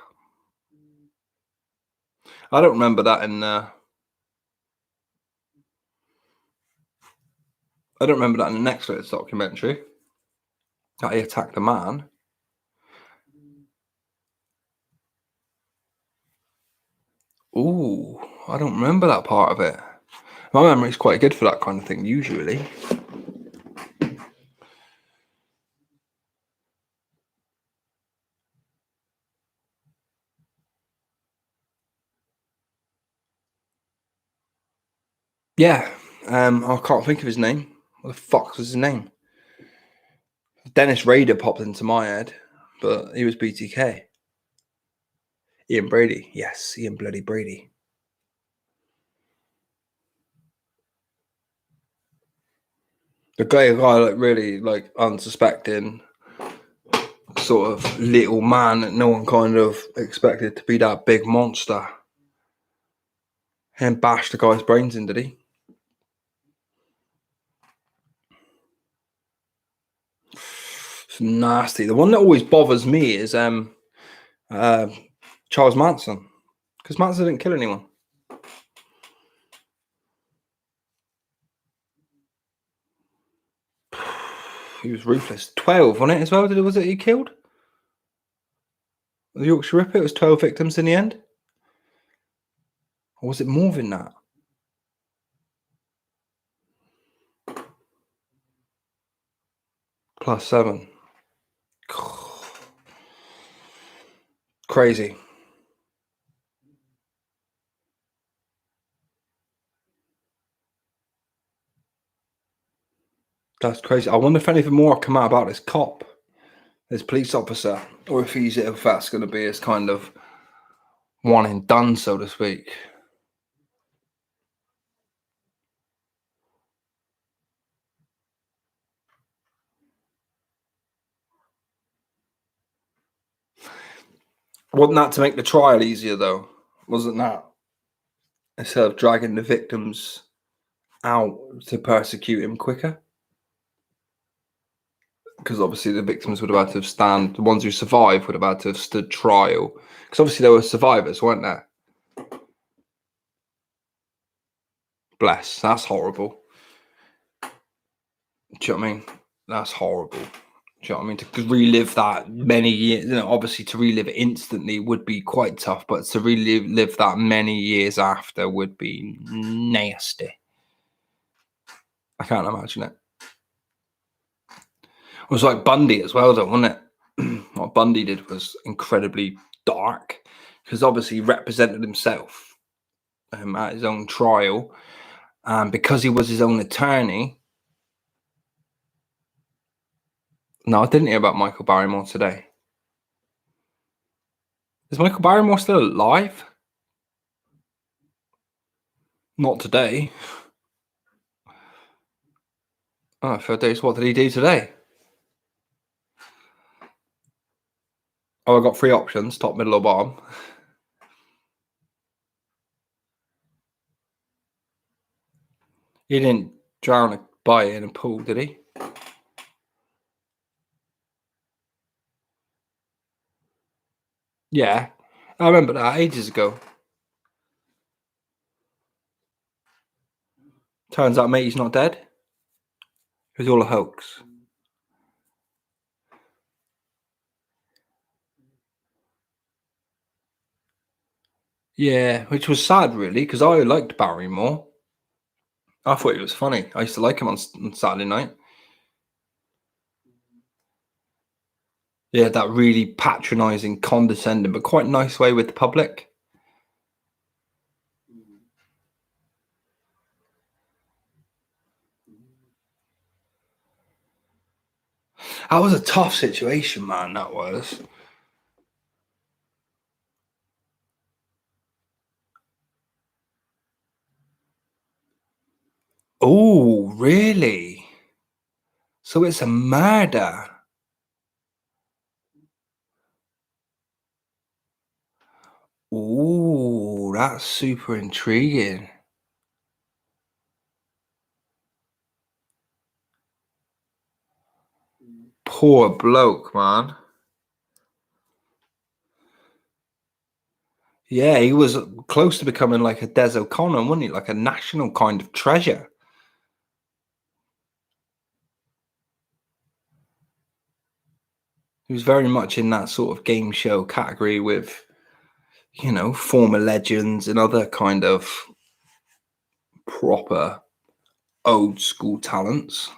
I don't remember that in I don't remember that in the Netflix documentary. That he attacked a man. Ooh, I don't remember that part of it. My memory's quite good for that kind of thing, usually. Yeah, I can't think of his name. What the fuck was his name? Dennis Rader popped into my head, but he was BTK. Ian Brady. Yes, Ian bloody Brady. The guy like really like unsuspecting sort of little man that no one kind of expected to be that big monster. And bashed the guy's brains in, did he? It's nasty. The one that always bothers me is Charles Manson. Because Manson didn't kill anyone. He was ruthless. 12 on it as well. Was it he killed? The Yorkshire Ripper, it was 12 victims in the end? Or was it more than that? Plus 7. Crazy. That's crazy. I wonder if anything more come out about this cop, this police officer, or if that's going to be his kind of one and done, so to speak. Wasn't that to make the trial easier, though? Wasn't that? Instead of dragging the victims out to persecute him quicker? Because obviously the victims would have had to stand, the ones who survived would have had to have stood trial. Because obviously there were survivors, weren't there? Bless. That's horrible. Do you know what I mean? That's horrible. Do you know what I mean? To relive that many years, obviously to relive it instantly would be quite tough, but to relive that many years after would be nasty. I can't imagine it. It was like Bundy as well, though, wasn't it? What Bundy did was incredibly dark because obviously he represented himself at his own trial, and because he was his own attorney. No, I didn't hear about Michael Barrymore today. Is Michael Barrymore still alive? Not today. Oh, fair days. What did he do today? Oh, I got three options: top, middle, or bottom. He didn't drown a guy in a pool, did he? Yeah, I remember that ages ago. Turns out, mate, he's not dead. It was all a hoax. Yeah, which was sad, really, because I liked Barrymore. I thought he was funny. I used to like him on Saturday night. Yeah, that really patronising, condescending, but quite nice way with the public. That was a tough situation, man. That was. Oh, really? So it's a murder. Oh, that's super intriguing. Poor bloke, man. Yeah, he was close to becoming like a Des O'Connor, wasn't he? Like a national kind of treasure. He was very much in that sort of game show category with, former legends and other kind of proper old school talents.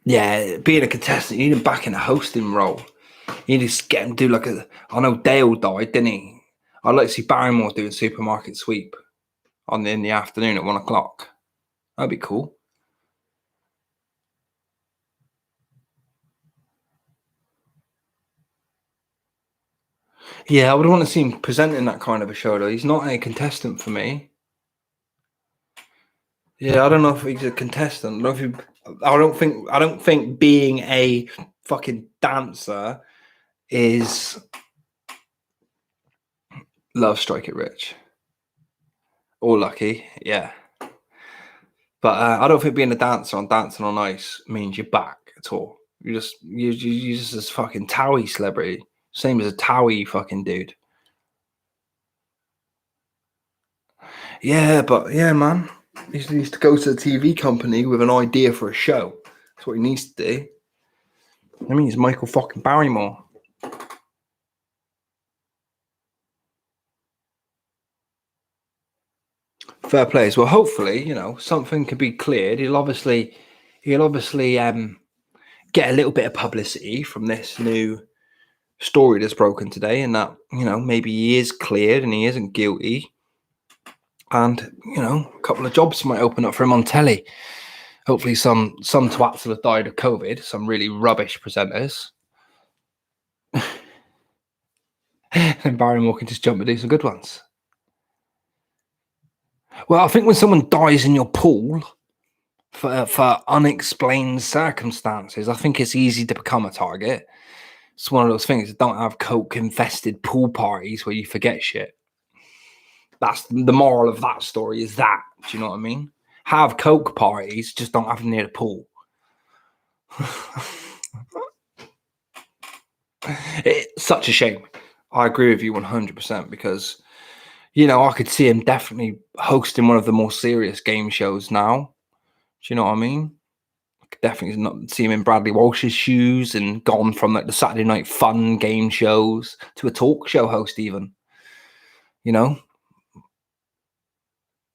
Yeah, being a contestant, you need him back in a hosting role. You need to get him to do like a. I know Dale died, didn't he? I'd like to see Barrymore doing supermarket sweep in the afternoon at 1 o'clock. That'd be cool. Yeah, I would want to see him presenting that kind of a show though. He's not a contestant for me. Yeah, I don't know if he's a contestant. I don't think being a fucking dancer is Love Strike It Rich or Lucky. Yeah, but I don't think being a dancer on Dancing on Ice means you're back at all. You're just this fucking Towie celebrity, same as a Towie fucking dude. Yeah, but yeah, man, he needs to go to the TV company with an idea for a show. That's what he needs to do. I mean, it's Michael fucking Barrymore. Fair plays. Well, hopefully, something can be cleared. He'll obviously get a little bit of publicity from this new story that's broken today, and that maybe he is cleared and he isn't guilty, and a couple of jobs might open up for him on telly. Hopefully, some twats will have died of COVID. Some really rubbish presenters, and Barrymore can just jump and do some good ones. Well, I think when someone dies in your pool for unexplained circumstances, I think it's easy to become a target. It's one of those things. Don't have coke infested pool parties where you forget shit. That's the moral of that story. Is that? Do you know what I mean? Have coke parties, just don't have them near the pool. It's such a shame. I agree with you 100% because I could see him definitely hosting one of the more serious game shows now. Do you know what I mean? I could definitely not see him in Bradley Walsh's shoes and gone from like the Saturday night fun game shows to a talk show host, even. You know,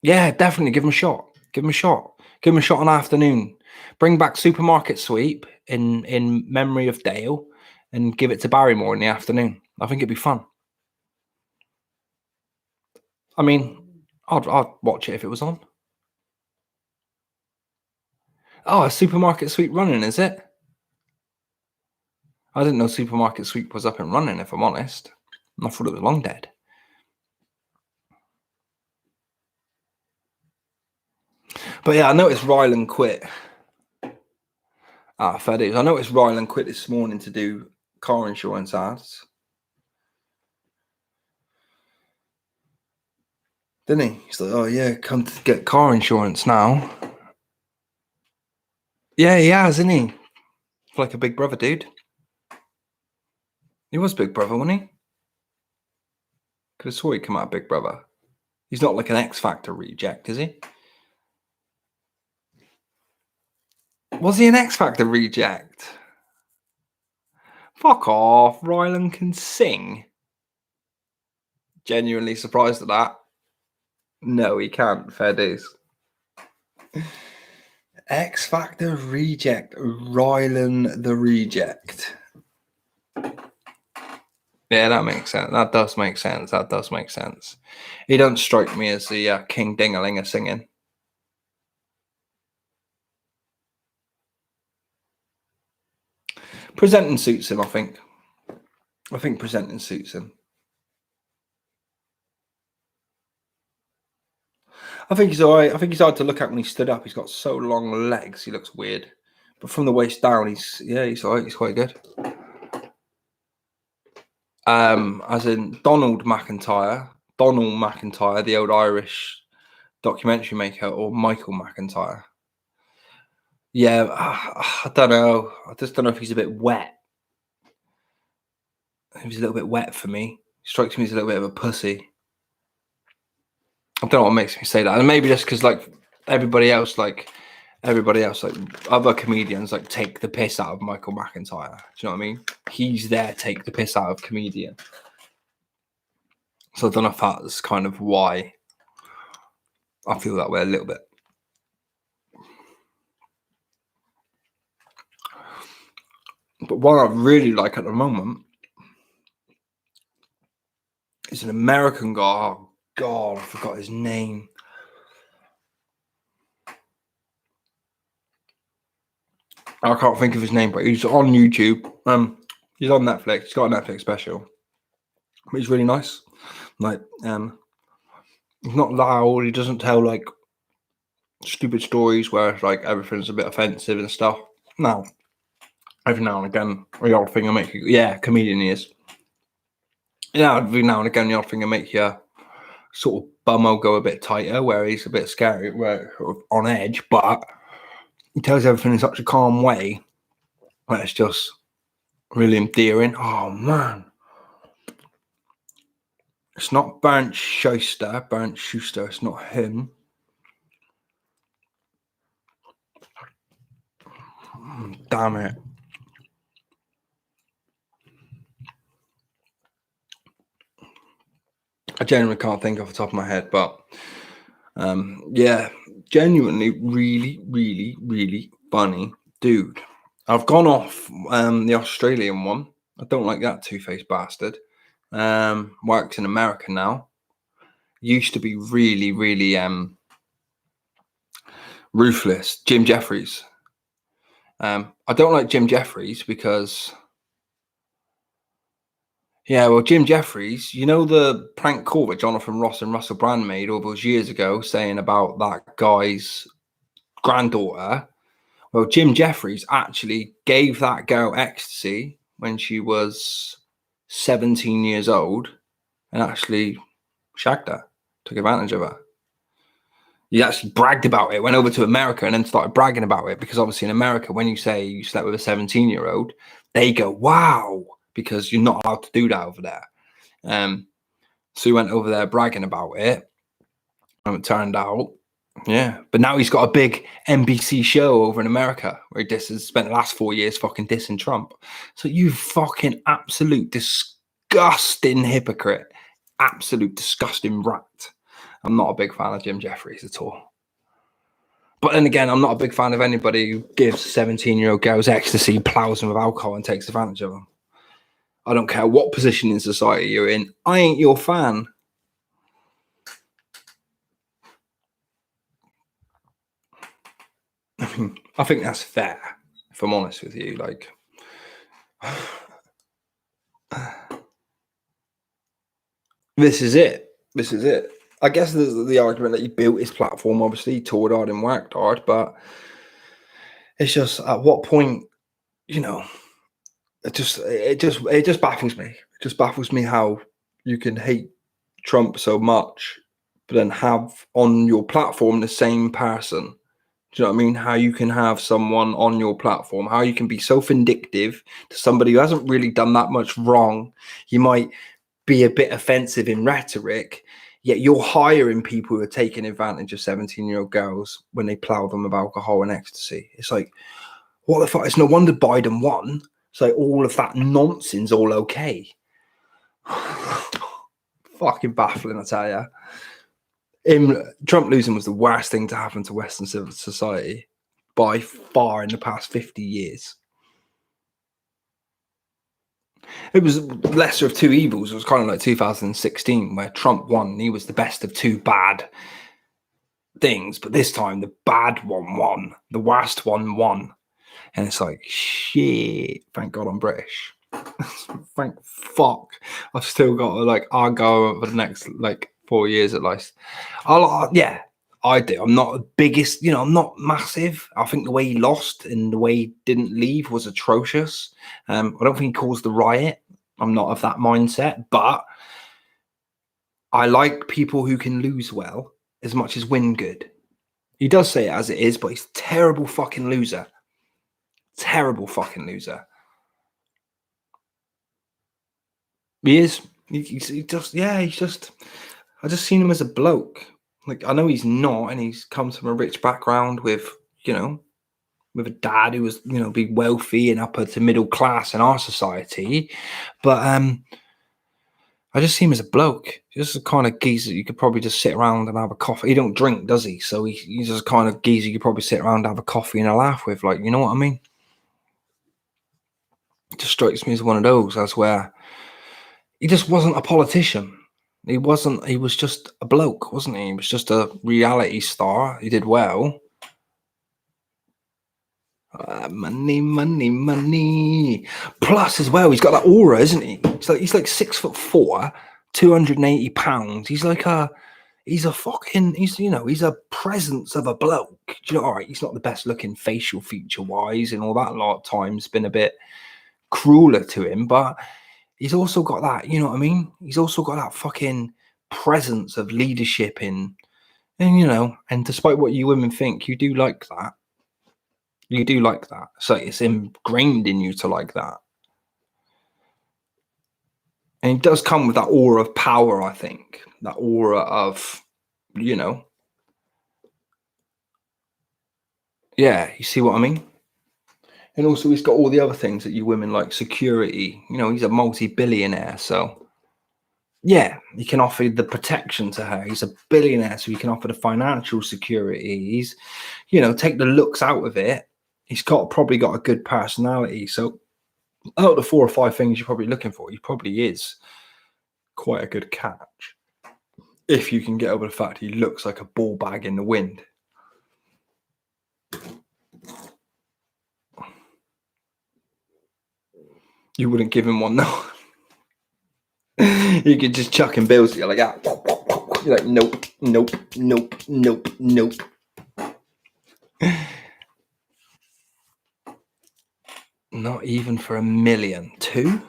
yeah, definitely give him a shot. Give him a shot. Give him a shot on afternoon. Bring back Supermarket Sweep in memory of Dale, and give it to Barrymore in the afternoon. I think it'd be fun. I mean, I'd watch it if it was on. Oh, a supermarket sweep running, is it? I didn't know supermarket sweep was up and running, if I'm honest. I thought it was long dead. But yeah, I noticed Ryland quit. Fair dues. I noticed Ryland quit this morning to do car insurance ads. Didn't he? He's like, oh yeah, come to get car insurance now. Yeah, he has, isn't he? Like a big brother, dude. He was Big Brother, wasn't he? Could have swore he come out of Big Brother. He's not like an X Factor reject, is he? Was he an X Factor reject? Fuck off. Ryland can sing. Genuinely surprised at that. No, he can't. Fair dues. X Factor reject. Ryland the reject. Yeah, that makes sense. That does make sense. That does make sense. He don't strike me as the King Dingaling singing. Presenting suits him, I think. I think presenting suits him. I think he's all right. I think he's hard to look at when he stood up. He's got so long legs. He looks weird. But from the waist down, he's all right. He's quite good. As in Donald McIntyre, the old Irish documentary maker, or Michael McIntyre. Yeah, I don't know. I just don't know if he's a bit wet. He's a little bit wet for me. He strikes me as a little bit of a pussy. I don't know what makes me say that. And maybe just because, like, everybody else, like other comedians, like, take the piss out of Michael McIntyre. Do you know what I mean? He's there, take the piss out of comedian. So I don't know if that's kind of why I feel that way a little bit. But what I really like at the moment is an American guy. Oh, God, I forgot his name. I can't think of his name, but he's on YouTube. He's on Netflix. He's got a Netflix special. But he's really nice. Like, he's not loud. He doesn't tell like stupid stories where like everything's a bit offensive and stuff. No. Every now and again, the odd thing will make you, yeah, comedian he is. Yeah, every now and again, the odd thing will make you sort of bummo go a bit tighter, where he's a bit scary, where sort of on edge, but he tells everything in such a calm way that it's just really endearing. Oh man. It's not Bernd Schuster, it's not him. Damn it. I genuinely can't think off the top of my head, but yeah, genuinely really, really, really funny dude. I've gone off the Australian one. I don't like that two-faced bastard. Works in America now. Used to be really, really ruthless. Jim Jeffries. I don't like Jim Jeffries because, yeah, well, Jim Jeffries, you know the prank call that Jonathan Ross and Russell Brand made all those years ago saying about that guy's granddaughter? Well, Jim Jeffries actually gave that girl ecstasy when she was 17 years old and actually shagged her, took advantage of her. He actually bragged about it, went over to America and then started bragging about it because obviously in America, when you say you slept with a 17-year-old, they go, wow, because you're not allowed to do that over there. So he went over there bragging about it. And it turned out, yeah. But now he's got a big NBC show over in America where he spent the last 4 years fucking dissing Trump. So you fucking absolute disgusting hypocrite. Absolute disgusting rat. I'm not a big fan of Jim Jeffries at all. But then again, I'm not a big fan of anybody who gives 17-year-old girls ecstasy, plows them with alcohol and takes advantage of them. I don't care what position in society you're in. I ain't your fan. I think that's fair, if I'm honest with you. Like, this is it. This is it. I guess there's the argument that he built his platform. Obviously, he toured hard and worked hard, but it's just at what point, you know, it just baffles me. It just baffles me how you can hate Trump so much, but then have on your platform the same person. Do you know what I mean? How you can have someone on your platform, how you can be so vindictive to somebody who hasn't really done that much wrong. You might be a bit offensive in rhetoric, yet you're hiring people who are taking advantage of 17-year-old girls when they plow them with alcohol and ecstasy. It's like, what the fuck? It's no wonder Biden won. It's like all of that nonsense, all okay. Fucking baffling, I tell you. Trump losing was the worst thing to happen to Western civil society by far in the past 50 years. It was lesser of two evils. It was kind of like 2016 where Trump won and he was the best of two bad things. But this time the bad one won. The worst one won. And it's like, shit, thank God I'm British. Thank fuck. I've still got to I'll go over the next 4 years at least. Yeah, I do. I'm not the biggest, I'm not massive. I think the way he lost and the way he didn't leave was atrocious. I don't think he caused the riot. I'm not of that mindset, but I like people who can lose well as much as win good. He does say it as it is, but he's a terrible fucking loser. Terrible fucking loser. He is. He just, I just seen him as a bloke. I know he's not, and he's come from a rich background with a dad who was, be wealthy and upper to middle class in our society. But I just see him as a bloke. Just a kind of geezer you could probably just sit around and have a coffee. He don't drink, does he? So he's just kind of geezer you could probably sit around and have a coffee and a laugh with. You know what I mean? It just strikes me as one of those. That's where he just wasn't a politician. He was just a bloke, wasn't he? He was just a reality star. He did well. Money, money, money. Plus, as well, he's got that aura, isn't he? He's like 6'4", 280 pounds. He's a presence of a bloke. Do you know? All right, he's not the best looking facial feature wise, and all that. A lot of times been a bit crueler to him, but he's also got that. You know what I mean? He's also got that fucking presence of leadership and despite what you women think, you do like that. You do like that. So it's ingrained in you to like that. And it does come with that aura of power, I think. That aura of, yeah, you see what I mean? And also he's got all the other things that you women like, security. He's a multi-billionaire, so yeah, he can offer the protection to her. He's a billionaire, so he can offer the financial security. He's, take the looks out of it. He's probably got a good personality. So out of the 4 or 5 things you're probably looking for, he probably is quite a good catch. If you can get over the fact he looks like a ball bag in the wind. You wouldn't give him one, no. You could just chuck him bills. You're like, you're like, nope, nope, nope, nope, nope. Not even for $1 million. 2?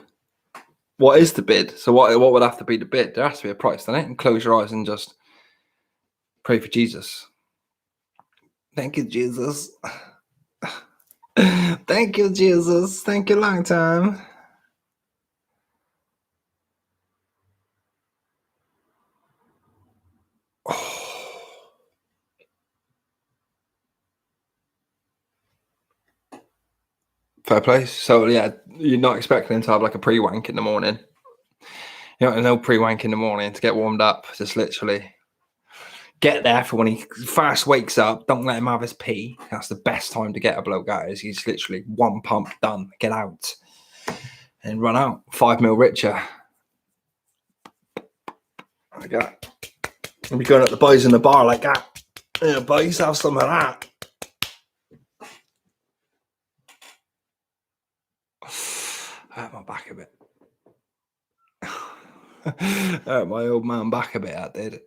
What is the bid? So what would have to be the bid? There has to be a price, doesn't it? And close your eyes and just pray for Jesus. Thank you, Jesus. Thank you, Jesus. Thank you, long time. Fair play. So yeah, you're not expecting him to have a pre-wank in the morning. No pre-wank in the morning to get warmed up. Just literally get there for when he first wakes up. Don't let him have his pee. That's the best time to get a bloke out. He's literally 1 pump done. Get out and run out. 5 mil richer. Like that. And be going at the boys in the bar like that. Yeah, boys, have some of that. Hurt my old man back a bit, that did.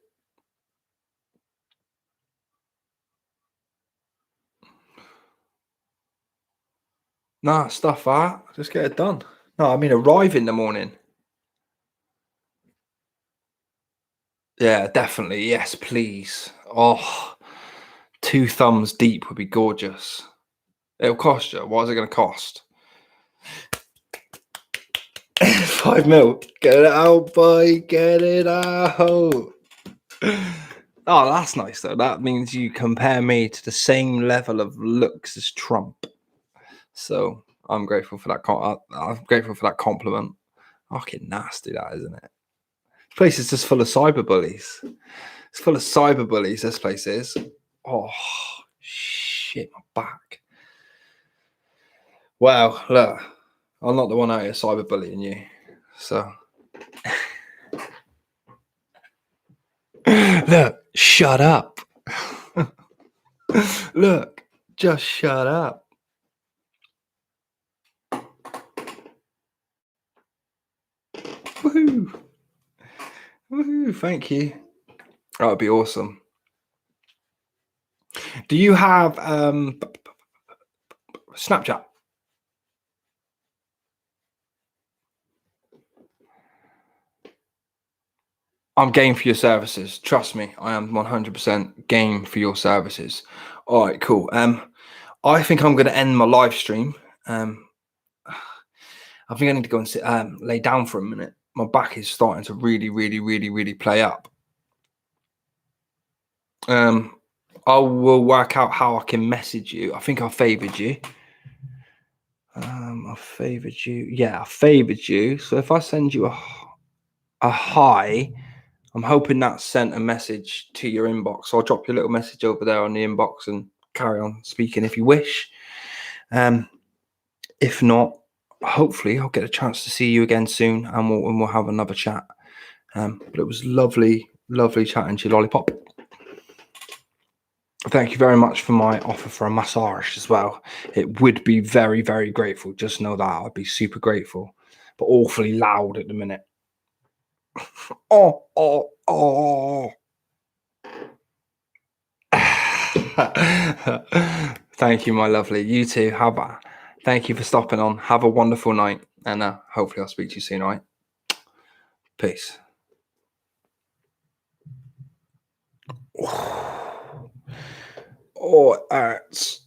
Nah, stuff that. Just get it done. No, I mean arrive in the morning. Yeah, definitely. Yes, please. Oh, 2 thumbs deep would be gorgeous. It'll cost you. What is it going to cost? 5 mil. Get it out, boy. Get it out. Oh, that's nice though. That means you compare me to the same level of looks as Trump. So I'm grateful for that. I'm grateful for that compliment. Fucking nasty, that isn't it? This place is just full of cyberbullies. It's full of cyberbullies. This place is. Oh shit, my back. Well, look, I'm not the one out here cyberbullying you. So look, shut up. Look, just shut up. Woohoo! Woohoo! Thank you. That would be awesome. Do you have Snapchat? I'm game for your services. Trust me, I am 100% game for your services. All right, cool. I think I'm going to end my live stream. I think I need to go and sit, lay down for a minute. My back is starting to really play up. I will work out how I can message you. I think I favored you. I favored you. Yeah, I favored you. So if I send you a hi, I'm hoping that sent a message to your inbox. So I'll drop you a little message over there on the inbox and carry on speaking if you wish. If not, hopefully I'll get a chance to see you again soon and we'll have another chat. But it was lovely chatting to you, Lollipop. Thank you very much for my offer for a massage as well. It would be very grateful. Just know that I'd be super grateful, but awfully loud at the minute. Oh. Thank you, my lovely. You too. Thank you for stopping on. Have a wonderful night, and hopefully I'll speak to you soon. All right. Peace. Oh, it hurts.